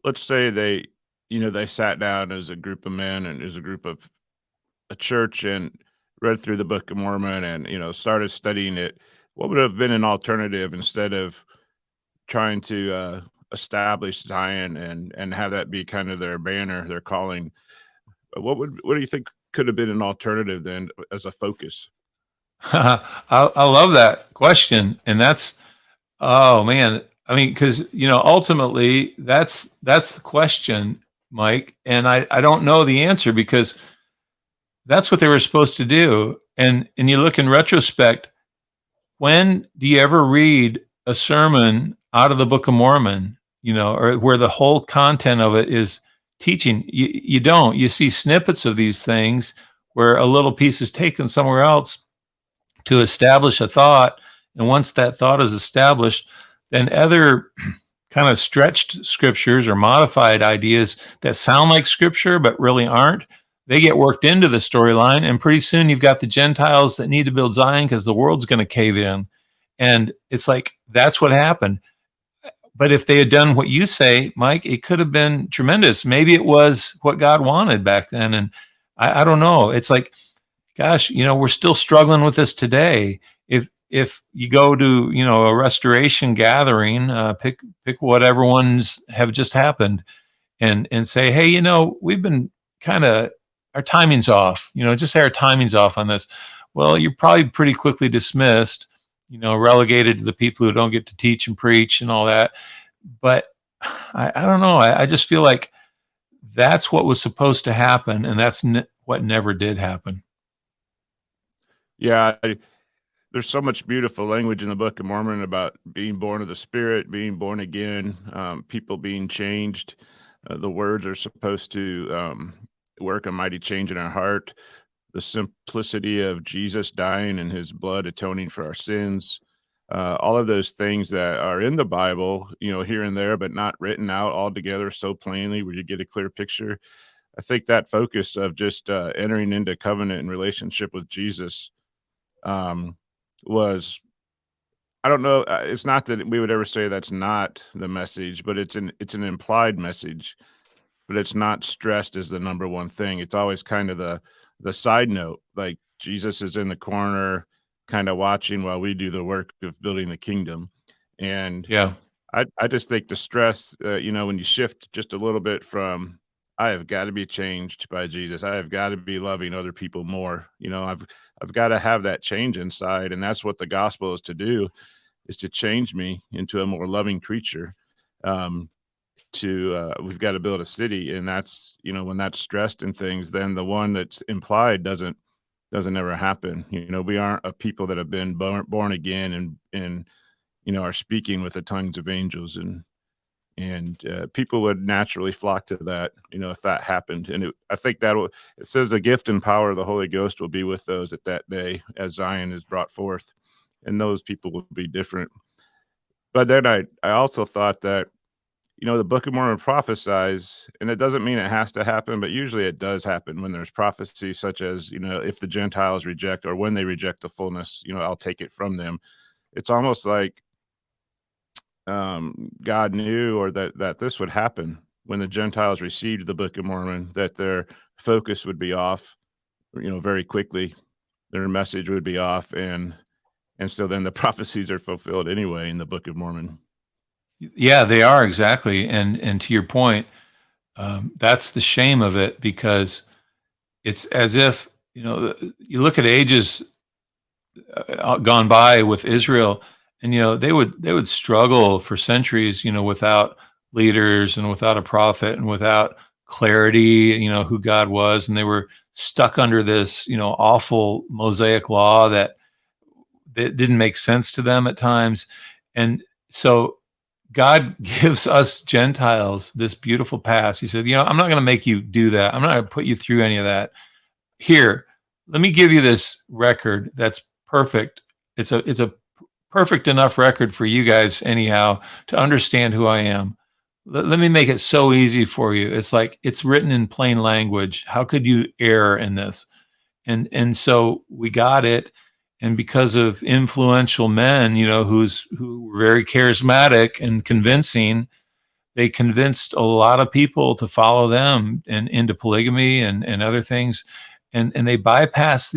let's say they sat down as a group of men and as a group of a church and read through the Book of Mormon and, started studying it. What would have been an alternative instead of trying to establish Zion and have that be kind of their banner, their calling? What do you think could have been an alternative then as a focus? I love that question. And that's, oh man, I mean, because, ultimately that's the question, Mike. And I don't know the answer, because that's what they were supposed to do. And you look in retrospect, when do you ever read a sermon out of the Book of Mormon? or where the whole content of it is teaching. You don't. You see snippets of these things where a little piece is taken somewhere else to establish a thought. And once that thought is established, then other kind of stretched scriptures or modified ideas that sound like scripture but really aren't, they get worked into the storyline. And pretty soon you've got the Gentiles that need to build Zion because the world's going to cave in. And it's like, that's what happened. But if they had done what you say, Mike, it could have been tremendous. Maybe it was what God wanted back then. And I don't know. It's like, gosh, we're still struggling with this today. If you go to, a restoration gathering, pick whatever ones have just happened and say, hey, we've been kind of, our timing's off, just say our timing's off on this. Well, you're probably pretty quickly dismissed, relegated to the people who don't get to teach and preach and all that. But I don't know. I just feel like that's what was supposed to happen. And that's what never did happen. Yeah, there's so much beautiful language in the Book of Mormon about being born of the Spirit, being born again, people being changed. The words are supposed to work a mighty change in our heart. The simplicity of Jesus dying and his blood atoning for our sins. All of those things that are in the Bible, here and there, but not written out all together so plainly where you get a clear picture. I think that focus of just entering into covenant and relationship with Jesus was, I don't know, it's not that we would ever say that's not the message, but it's an implied message, but it's not stressed as the number one thing. It's always kind of the side note, like Jesus is in the corner kind of watching while we do the work of building the kingdom. And yeah, I just think the stress, when you shift just a little bit from, I have got to be changed by Jesus. I have got to be loving other people more. I've got to have that change inside. And that's what the gospel is to do, is to change me into a more loving creature. We've got to build a city. And that's, when that's stressed and things, then the one that's implied doesn't ever happen. We aren't a people that have been born again and are speaking with the tongues of angels, and people would naturally flock to that, if that happened. And I think it says the gift and power of the Holy Ghost will be with those at that day as Zion is brought forth, and those people will be different. But then I also thought that, the Book of Mormon prophesies, and it doesn't mean it has to happen, but usually it does happen when there's prophecy, such as, if the Gentiles reject, or when they reject the fullness, I'll take it from them. It's almost like God knew, or that this would happen when the Gentiles received the Book of Mormon, that their focus would be off, very quickly. Their message would be off, and so then the prophecies are fulfilled anyway in the Book of Mormon. Yeah, they are, exactly. And to your point, that's the shame of it, because it's as if, you look at ages gone by with Israel, and they would struggle for centuries, without leaders and without a prophet and without clarity, who God was, and they were stuck under this, awful Mosaic law that didn't make sense to them at times. And so God gives us Gentiles this beautiful past. He said, I'm not going to make you do that. I'm not going to put you through any of that. Here, let me give you this record that's perfect. It's a perfect enough record for you guys anyhow to understand who I am. Let me make it so easy for you. It's like, it's written in plain language. How could you err in this? And so we got it. And because of influential men, who were very charismatic and convincing, they convinced a lot of people to follow them and into polygamy and other things. And they bypassed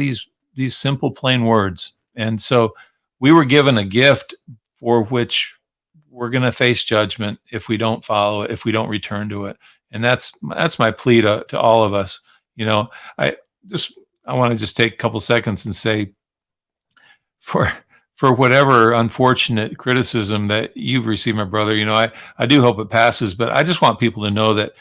these simple, plain words. And so we were given a gift for which we're going to face judgment if we don't follow it, if we don't return to it. And that's my plea to all of us. I want to just take a couple seconds and say, for whatever unfortunate criticism that you've received, my brother, I do hope it passes, but I just want people to know that,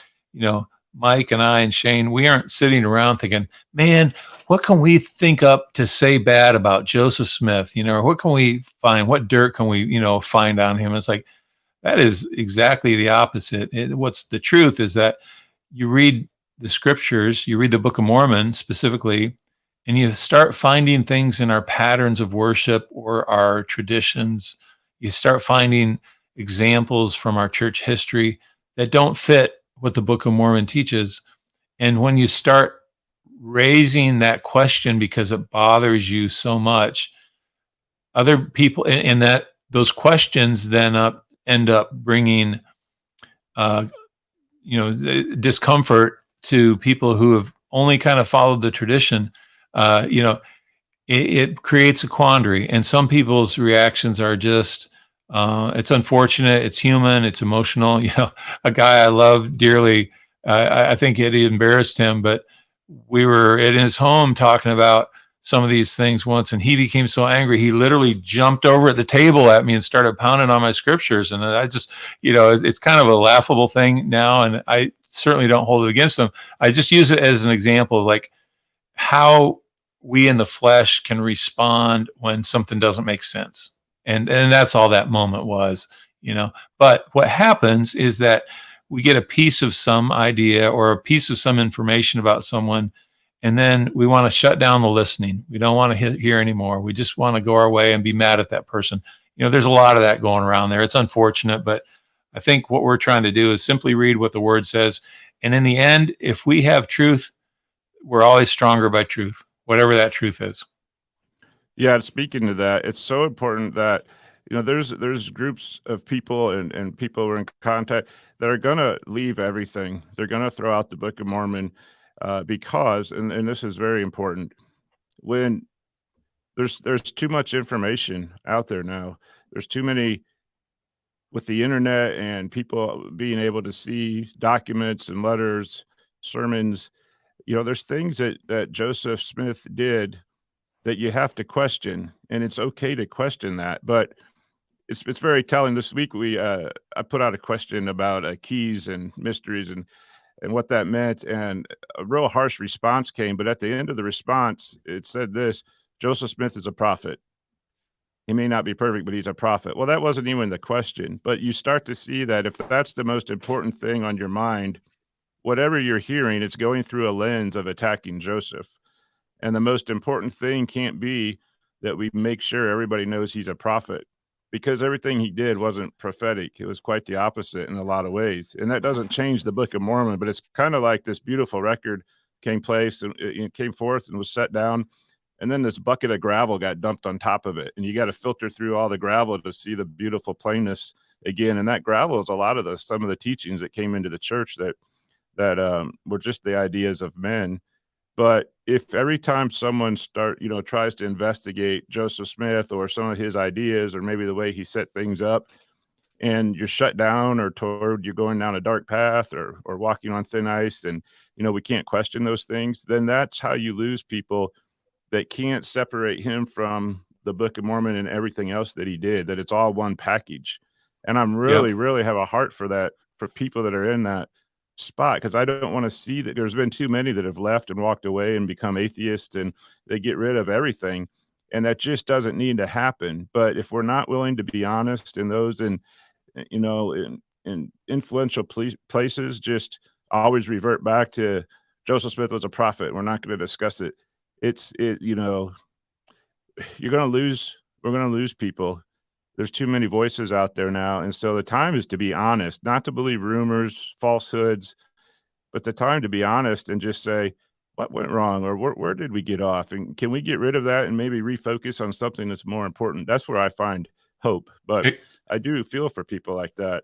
Mike and I and Shane, we aren't sitting around thinking, man, what can we think up to say bad about Joseph Smith? Or what can we find? What dirt can we, find on him? It's like, That is exactly the opposite. What's the truth is that you read the scriptures, you read the Book of Mormon specifically, and you start finding things in our patterns of worship or our traditions. You start finding examples from our church history that don't fit what the Book of Mormon teaches. And when you start raising that question because it bothers you so much, other people, and that those questions then end up bringing uh, discomfort to people who have only kind of followed the tradition. uh, you know it creates a quandary, and some people's reactions are just it's unfortunate, it's human, it's emotional. A guy I love dearly, I think it embarrassed him, but we were in his home talking about some of these things once, and he became so angry he literally jumped over at the table at me and started pounding on my scriptures. And I just, it's kind of a laughable thing now, and I certainly don't hold it against him. I just use it as an example of like how we in the flesh can respond when something doesn't make sense. And that's all that moment was. But what happens is that we get a piece of some idea or a piece of some information about someone, and then we want to shut down the listening. We don't want to hear anymore. We just want to go our way and be mad at that person. There's a lot of that going around there. It's unfortunate, but I think what we're trying to do is simply read what the word says. And in the end, if we have truth, we're always stronger by truth, whatever that truth is. Yeah, speaking to that, it's so important that there's groups of people and people we're in contact that are gonna leave everything. They're gonna throw out the Book of Mormon because, and this is very important, when there's too much information out there now. There's too many with the internet and people being able to see documents and letters, sermons. There's things that Joseph Smith did that you have to question, and it's okay to question that. But it's very telling. This week I put out a question about keys and mysteries and what that meant, and a real harsh response came. But at the end of the response, it said this: Joseph Smith is a prophet. He may not be perfect, but he's a prophet. Well, that wasn't even the question. But you start to see that if that's the most important thing on your mind, whatever you're hearing, it's going through a lens of attacking Joseph. And the most important thing can't be that we make sure everybody knows he's a prophet, because everything he did wasn't prophetic. It was quite the opposite in a lot of ways. And that doesn't change the Book of Mormon, but it's kind of like this beautiful record came place and it came forth and was set down. And then this bucket of gravel got dumped on top of it. And you got to filter through all the gravel to see the beautiful plainness again. And that gravel is a lot of some of the teachings that came into the church that were just the ideas of men. But if every time someone tries to investigate Joseph Smith or some of his ideas or maybe the way he set things up, and you're shut down or told you're going down a dark path or walking on thin ice, and we can't question those things, then that's how you lose people that can't separate him from the Book of Mormon and everything else that he did, that it's all one package. And I'm Yep. really have a heart for that, for people that are in that spot, because I don't want to see that. There's been too many that have left and walked away and become atheists, and they get rid of everything. And that just doesn't need to happen. But if we're not willing to be honest, and those in influential places just always revert back to Joseph Smith was a prophet, we're not going to discuss it. You're going to lose. We're going to lose people. There's too many voices out there now. And so the time is to be honest, not to believe rumors, falsehoods, but the time to be honest and just say, what went wrong, or where did we get off? And can we get rid of that and maybe refocus on something that's more important? That's where I find hope. But E- I do feel for people like that.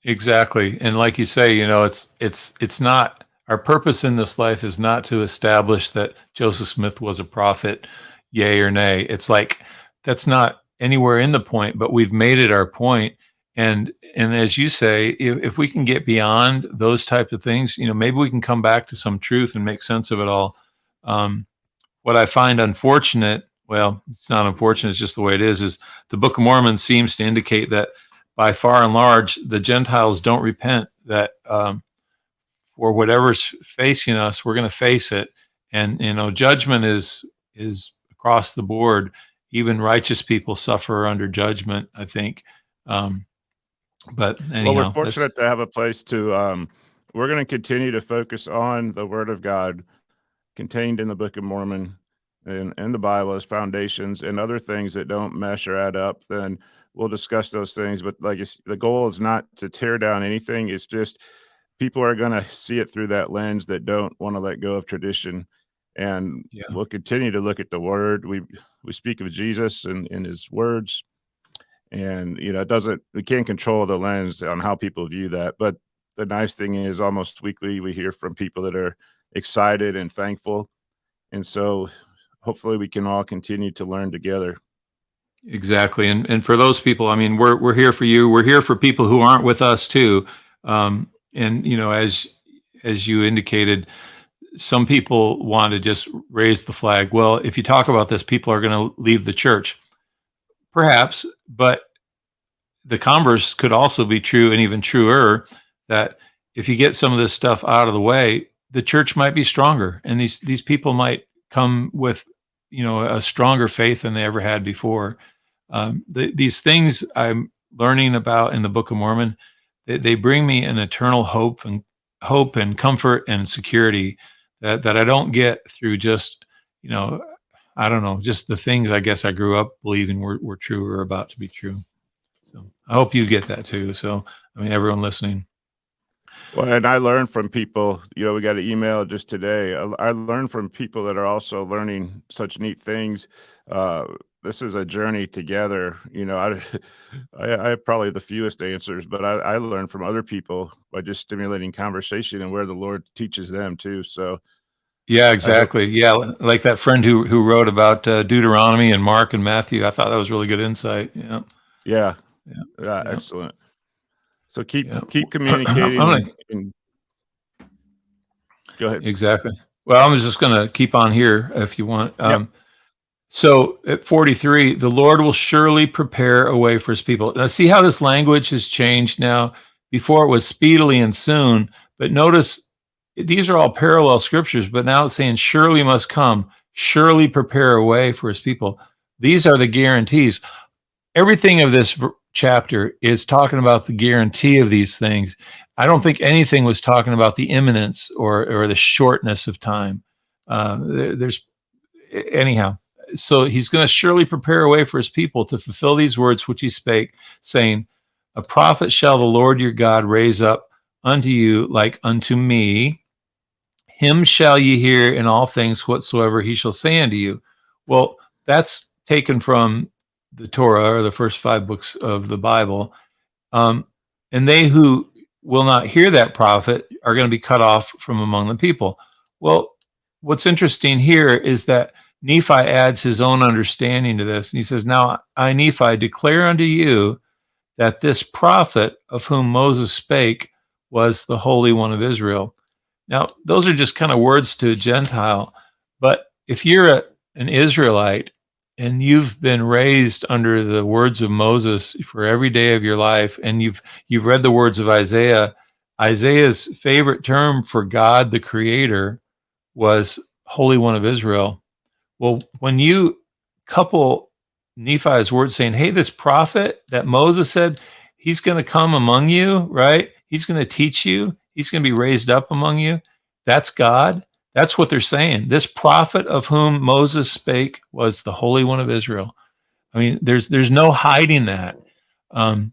Exactly. And like you say, it's not, our purpose in this life is not to establish that Joseph Smith was a prophet, yay or nay. It's like that's not anywhere in the point, but we've made it our point. And as you say, if we can get beyond those types of things, maybe we can come back to some truth and make sense of it all. What I find unfortunate, well, it's not unfortunate, it's just the way it is the Book of Mormon seems to indicate that by far and large, the Gentiles don't repent, that for whatever's facing us, we're going to face it. And, judgment is across the board. Even righteous people suffer under judgment, I think. But Well, we're anyhow, that's fortunate to have a place to. We're going to continue to focus on the Word of God contained in the Book of Mormon and the Bible as foundations, and other things that don't mesh or add up. Then we'll discuss those things. But like the goal is not to tear down anything. It's just people are going to see it through that lens that don't want to let go of tradition, and yeah. we'll continue to look at the Word. We speak of Jesus and in His words, and it doesn't, we can't control the lens on how people view that. But the nice thing is almost weekly we hear from people that are excited and thankful, and so hopefully we can all continue to learn together. Exactly. And for those people, I mean, we're here for you. We're here for people who aren't with us too. And as you indicated, some people want to just raise the flag. Well, if you talk about this, people are going to leave the church. Perhaps, but the converse could also be true, and even truer, that if you get some of this stuff out of the way, the church might be stronger, and these people might come with a stronger faith than they ever had before. These things I'm learning about in the Book of Mormon, they bring me an eternal hope and comfort and security that I don't get through just I don't know, just the things I guess I grew up believing were true or about to be true. So I hope you get that too. So I mean, everyone listening. Well, and I learned from people, we got an email just today. I learned from people that are also learning such neat things. This is a journey together. I have probably the fewest answers, but I learned from other people by just stimulating conversation and where the Lord teaches them too. So Yeah, I hope, exactly. Yeah, like that friend who wrote about Deuteronomy and Mark and Matthew. I thought that was really good insight. Yeah, yeah, yeah, yeah, yeah, excellent. So keep yeah. keep I'm communicating gonna and go ahead. exactly. Well, I was just gonna keep on here if you want. Yep. So at 43, the Lord will surely prepare a way for his people. Now, see how this language has changed now? Before it was speedily and soon, but notice these are all parallel scriptures, but now it's saying surely must come, surely prepare a way for his people. These are the guarantees. Everything of this chapter is talking about the guarantee of these things. I don't think anything was talking about the imminence or the shortness of time. There's anyhow, so he's going to surely prepare a way for his people to fulfill these words which he spake, saying, a prophet shall the Lord your God raise up unto you like unto me. Him shall ye hear in all things whatsoever he shall say unto you. Well, that's taken from the Torah, or the first 5 books of the Bible. And they who will not hear that prophet are going to be cut off from among the people. Well, what's interesting here is that Nephi adds his own understanding to this. And he says, now I, Nephi, declare unto you that this prophet of whom Moses spake was the Holy One of Israel. Now, those are just kind of words to a Gentile. But if you're an Israelite and you've been raised under the words of Moses for every day of your life, and you've read the words of Isaiah, Isaiah's favorite term for God, the Creator, was Holy One of Israel. Well, when you couple Nephi's words saying, hey, this prophet that Moses said, he's going to come among you, right? He's going to teach you. He's going to be raised up among you. That's God. That's what they're saying. This prophet of whom Moses spake was the Holy One of Israel. I mean, there's no hiding that. And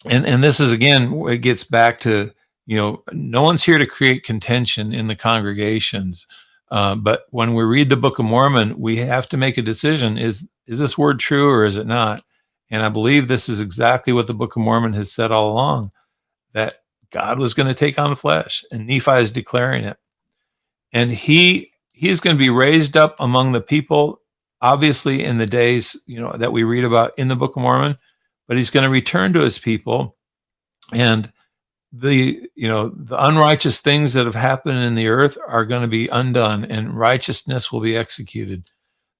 this is, again, it gets back to, no one's here to create contention in the congregations. But when we read the Book of Mormon, we have to make a decision. Is this word true or is it not? And I believe this is exactly what the Book of Mormon has said all along, that God was going to take on the flesh, and Nephi is declaring it. And he is going to be raised up among the people, obviously in the days, that we read about in the Book of Mormon, but he's going to return to his people. And the unrighteous things that have happened in the earth are going to be undone, and righteousness will be executed.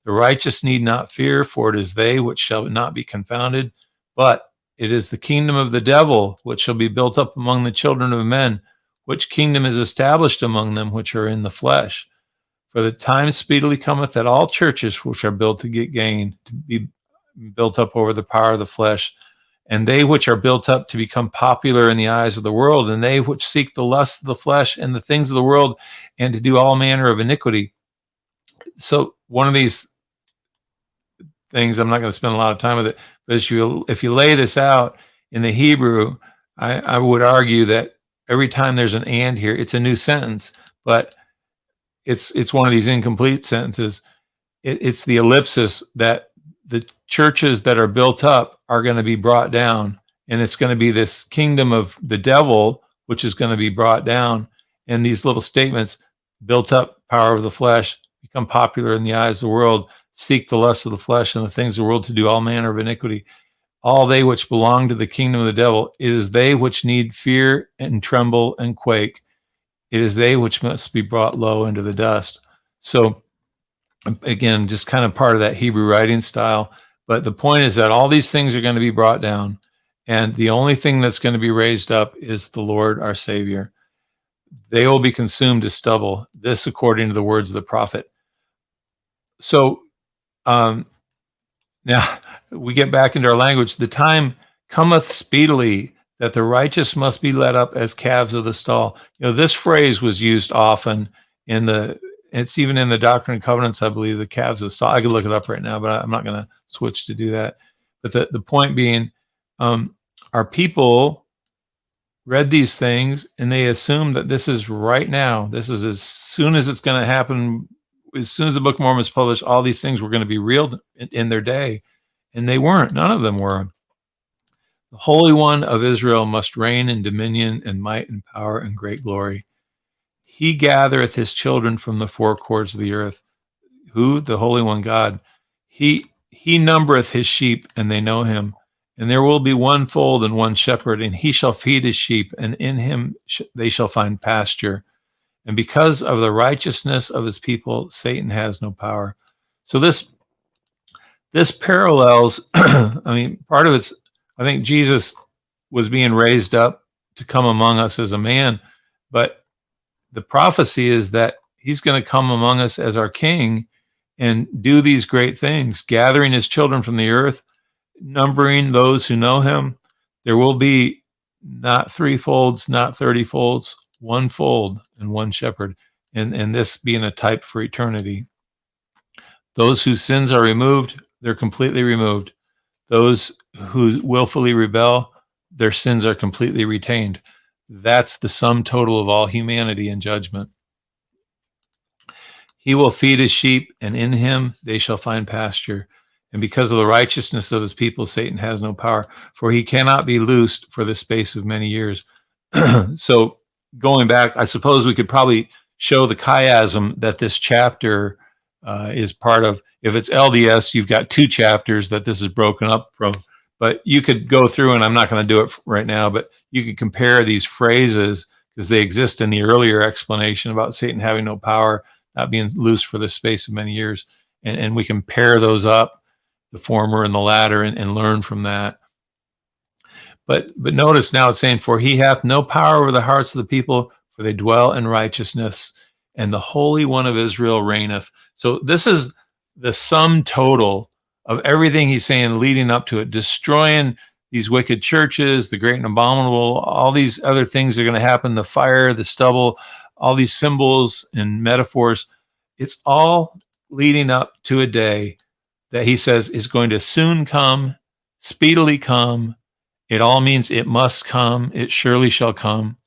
The righteous need not fear, for it is they which shall not be confounded, but it is the kingdom of the devil which shall be built up among the children of men, which kingdom is established among them which are in the flesh. For the time speedily cometh that all churches which are built to get gain, to be built up over the power of the flesh, and they which are built up to become popular in the eyes of the world, and they which seek the lust of the flesh and the things of the world, and to do all manner of iniquity. So one of these things, I'm not going to spend a lot of time with it, but if you lay this out in the Hebrew, I would argue that every time there's an and here, it's a new sentence, but it's one of these incomplete sentences. It's the ellipsis that the churches that are built up are going to be brought down, and it's going to be this kingdom of the devil, which is going to be brought down. And these little statements, built up, power of the flesh, become popular in the eyes of the world, seek the lust of the flesh and the things of the world, to do all manner of iniquity. All they which belong to the kingdom of the devil, it is they which need fear and tremble and quake. It is they which must be brought low into the dust. So again, just kind of part of that Hebrew writing style. But the point is that all these things are going to be brought down, and the only thing that's going to be raised up is the Lord our Savior. They will be consumed as stubble. This according to the words of the prophet. So now we get back into our language. The time cometh speedily that the righteous must be led up as calves of the stall. This phrase was used often it's even in the Doctrine and Covenants, I believe, the calves of the stall. I could look it up right now, but I'm not going to switch to do that. But the point being, our people read these things and they assume that this is right now. This is as soon as it's going to happen. As soon as the Book of Mormon is published, all these things were going to be real in their day. And they weren't. None of them were. The Holy One of Israel must reign in dominion and might and power and great glory. He gathereth his children from the four corners of the earth. Who? The Holy One, God. He numbereth his sheep, and they know him. And there will be one fold and one shepherd, and he shall feed his sheep, and in him they shall find pasture. And because of the righteousness of his people, Satan has no power. So this parallels, part of it's, I think Jesus was being raised up to come among us as a man, but the prophecy is that he's going to come among us as our king and do these great things, gathering his children from the earth, numbering those who know him. There will be not 3 folds, not 30 folds, 1 fold and 1 shepherd, and this being a type for eternity. Those whose sins are removed, they're completely removed. Those who willfully rebel, their sins are completely retained. That's the sum total of all humanity in judgment. He will feed his sheep, and in him they shall find pasture. And because of the righteousness of his people, Satan has no power, for he cannot be loosed for the space of many years. So going back, I suppose we could probably show the chiasm that this chapter is part of. If it's LDS, you've got 2 chapters that this is broken up from. But you could go through, and I'm not going to do it right now, but you could compare these phrases because they exist in the earlier explanation about Satan having no power, not being loose for the space of many years. And we can pair those up, the former and the latter, and learn from that. But notice now it's saying, for he hath no power over the hearts of the people, for they dwell in righteousness, and the Holy One of Israel reigneth. So this is the sum total of everything he's saying leading up to it, destroying these wicked churches, the great and abominable, all these other things are going to happen, the fire, the stubble, all these symbols and metaphors. It's all leading up to a day that he says is going to soon come, speedily come. It all means it must come. It surely shall come.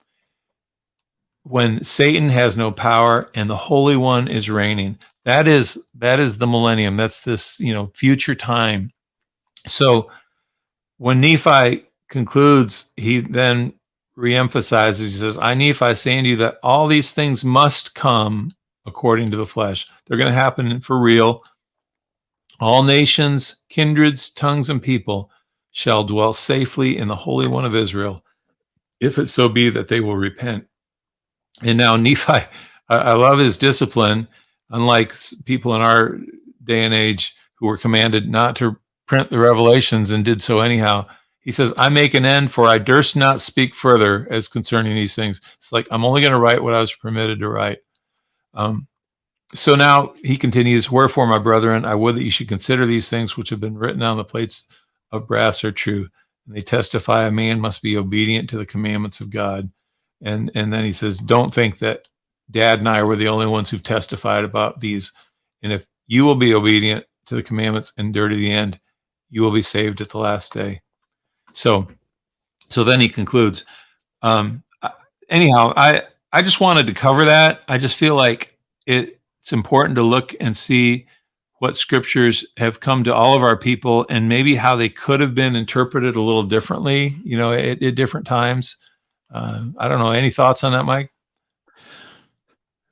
When Satan has no power and the Holy One is reigning. That is the millennium. That's this, future time. So when Nephi concludes, he then reemphasizes, he says, I, Nephi, say unto you that all these things must come according to the flesh. They're going to happen for real. All nations, kindreds, tongues, and people shall dwell safely in the Holy One of Israel, if it so be that they will repent. And now Nephi, I love his discipline, unlike people in our day and age who were commanded not to print the revelations and did so anyhow. He says, I make an end, for I durst not speak further as concerning these things. It's like, I'm only going to write what I was permitted to write. So now he continues, wherefore, my brethren, I would that you should consider these things which have been written on the plates of brass are true. and they testify a man must be obedient to the commandments of God. And then he says, don't think that Dad and I were the only ones who've testified about these. And if you will be obedient to the commandments and endure to the end, you will be saved at the last day. So then he concludes. Anyhow, I just wanted to cover that. I just feel like it's important to look and see what scriptures have come to all of our people and maybe how they could have been interpreted a little differently, at different times. I don't know. Any thoughts on that, Mike?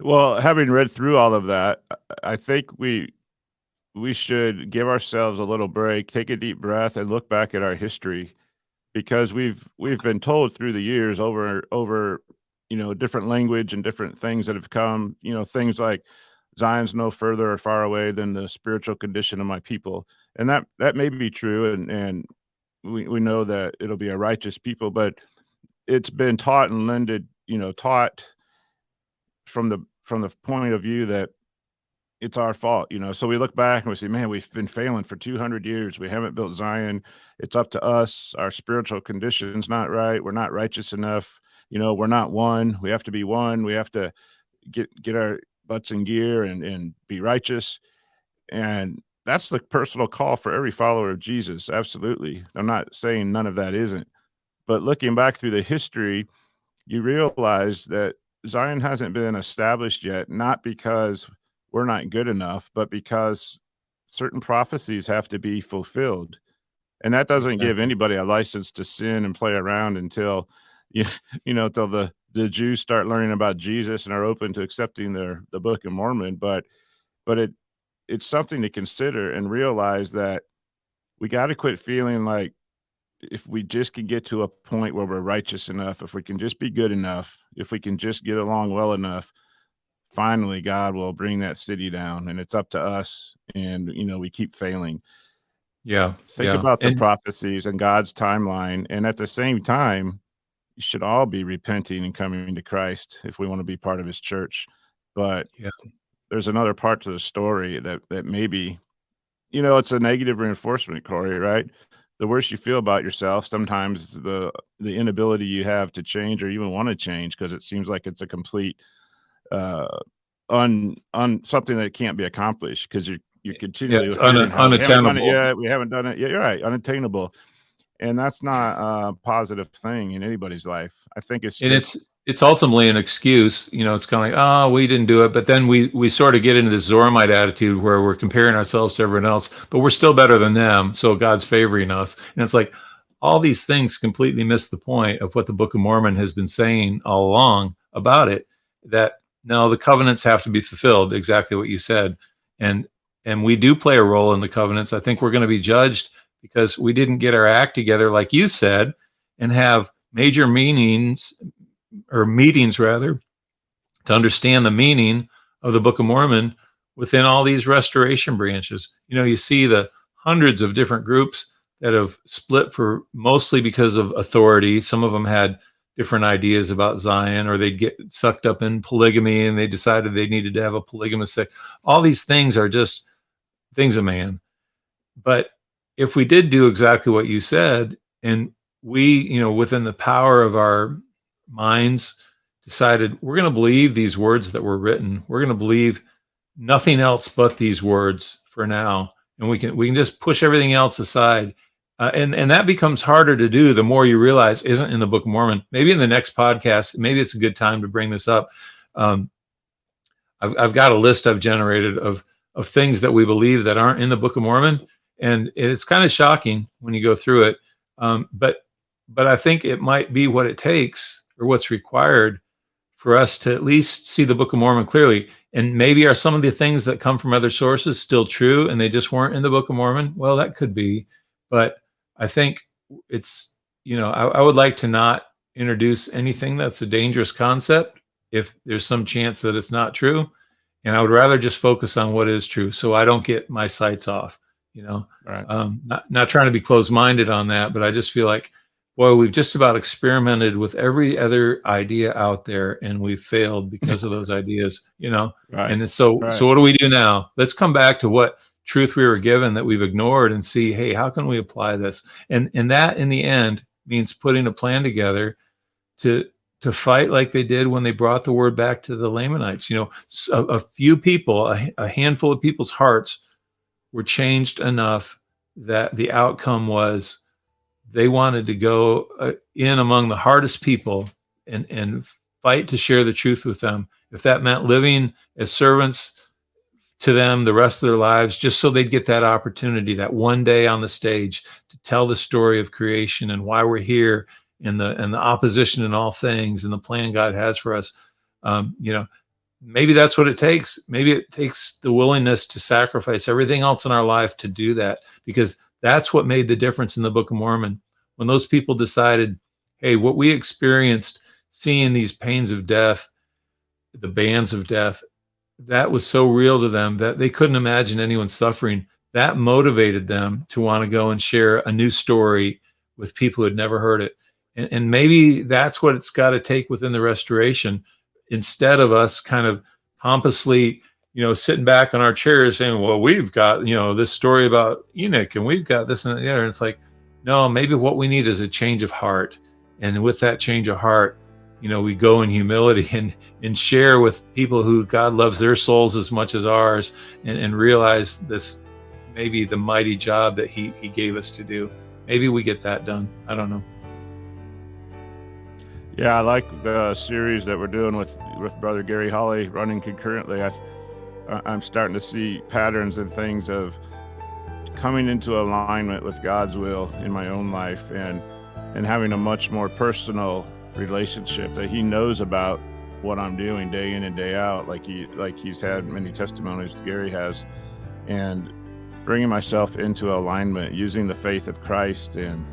Well, having read through all of that, I think we should give ourselves a little break, take a deep breath, and look back at our history, because we've been told through the years over different language and different things that have come, things like Zion's no further or far away than the spiritual condition of my people, and that may be true, and we know that it'll be a righteous people, but it's been taught and lended, taught from the point of view that it's our fault, so we look back and we say, man, we've been failing for 200 years. We haven't built Zion. It's up to us. Our spiritual condition's not right. We're not righteous enough. We're not one. We have to be one. We have to get our butts in gear and be righteous. And that's the personal call for every follower of Jesus. Absolutely. I'm not saying none of that isn't, but looking back through the history, you realize that Zion hasn't been established yet, not because we're not good enough, but because certain prophecies have to be fulfilled. And that doesn't give anybody a license to sin and play around until, until the Jews start learning about Jesus and are open to accepting the Book of Mormon. But it's something to consider and realize that we got to quit feeling like if we just can get to a point where we're righteous enough, if we can just be good enough, if we can just get along well enough, finally God will bring that city down, and it's up to us. And, we keep failing. Yeah. Think about the prophecies and God's timeline. And at the same time, you should all be repenting and coming to Christ if we want to be part of his church. But there's another part to the story that maybe, it's a negative reinforcement, Corey, right? The worse you feel about yourself, sometimes the inability you have to change or even want to change, because it seems like it's a complete something that can't be accomplished, because you're continually hearing how unattainable. We haven't done it yet. You're right, unattainable, and that's not a positive thing in anybody's life. I think it's ultimately an excuse. It's kind of like, oh, we didn't do it, but then we sort of get into this Zoramite attitude where we're comparing ourselves to everyone else, but we're still better than them, so God's favoring us. And it's like all these things completely miss the point of what the Book of Mormon has been saying all along about it, that no, the covenants have to be fulfilled, exactly what you said. And we do play a role in the covenants. I think we're going to be judged because we didn't get our act together, like you said, and have major meetings rather, to understand the meaning of the Book of Mormon within all these restoration branches. You see the hundreds of different groups that have split for mostly because of authority. Some of them had different ideas about Zion, or they'd get sucked up in polygamy and they decided they needed to have a polygamous sex. All these things are just things of man. But if we did do exactly what you said, and we, within the power of our minds, decided we're going to believe these words that were written, we're going to believe nothing else but these words for now, and we can just push everything else aside. And that becomes harder to do the more you realize isn't in the Book of Mormon. Maybe in the next podcast, maybe it's a good time to bring this up. I've got a list I've generated of things that we believe that aren't in the Book of Mormon, and it's kind of shocking when you go through it. But I think it might be what it takes, or what's required, for us to at least see the Book of Mormon clearly. And maybe are some of the things that come from other sources still true and they just weren't in the Book of Mormon? Well, that could be. But I think it's, I would like to not introduce anything that's a dangerous concept if there's some chance that it's not true. And I would rather just focus on what is true, so I don't get my sights off, Right. Not trying to be closed-minded on that, but I just feel like, boy, we've just about experimented with every other idea out there, and we've failed because of those ideas, Right. And so what do we do now? Let's come back to what truth we were given that we've ignored, and see, hey, how can we apply this? And that in the end means putting a plan together to fight like they did when they brought the word back to the Lamanites. A few people, a handful of people's hearts were changed enough that the outcome was they wanted to go in among the hardest people and fight to share the truth with them. If that meant living as servants to them the rest of their lives, just so they'd get that opportunity, that one day on the stage to tell the story of creation and why we're here, and the opposition in all things, and the plan God has for us. Maybe that's what it takes. Maybe it takes the willingness to sacrifice everything else in our life to do that, because that's what made the difference in the Book of Mormon. When those people decided, hey, what we experienced seeing these pains of death, the bands of death, that was so real to them that they couldn't imagine anyone suffering. That motivated them to want to go and share a new story with people who had never heard it. And maybe that's what it's got to take within the restoration, instead of us kind of pompously, sitting back on our chairs saying, well, we've got, this story about Enoch, and we've got this and the other. And it's like, no, maybe what we need is a change of heart. And with that change of heart, we go in humility and share with people who God loves their souls as much as ours, and realize this, maybe the mighty job that he gave us to do. Maybe we get that done. I don't know. Yeah, I like the series that we're doing with Brother Gary Holly running concurrently. I'm starting to see patterns and things of coming into alignment with God's will in my own life, and having a much more personal relationship that he knows about what I'm doing day in and day out, like he's had many testimonies Gary has, and bringing myself into alignment, using the faith of Christ and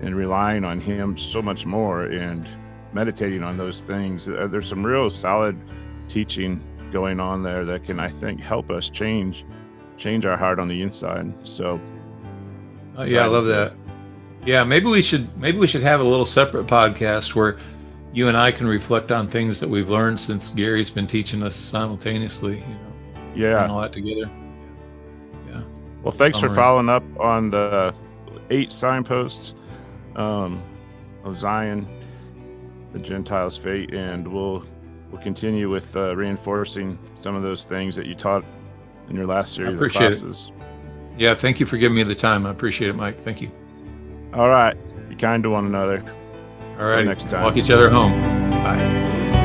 relying on him so much more, and meditating on those things. There's some real solid teaching going on there that can, I think, help us change our heart on the inside. So yeah, I love that. Yeah, maybe we should have a little separate podcast where you and I can reflect on things that we've learned since Gary's been teaching us simultaneously. Yeah, and all that together. Yeah. Well, thanks for following up on the 8 signposts of Zion, the Gentiles' fate, and we'll continue with reinforcing some of those things that you taught in your last series of classes. Yeah, thank you for giving me the time. I appreciate it, Mike. Thank you. All right. Be kind to one another. All right. Next time. Walk each other home. Bye.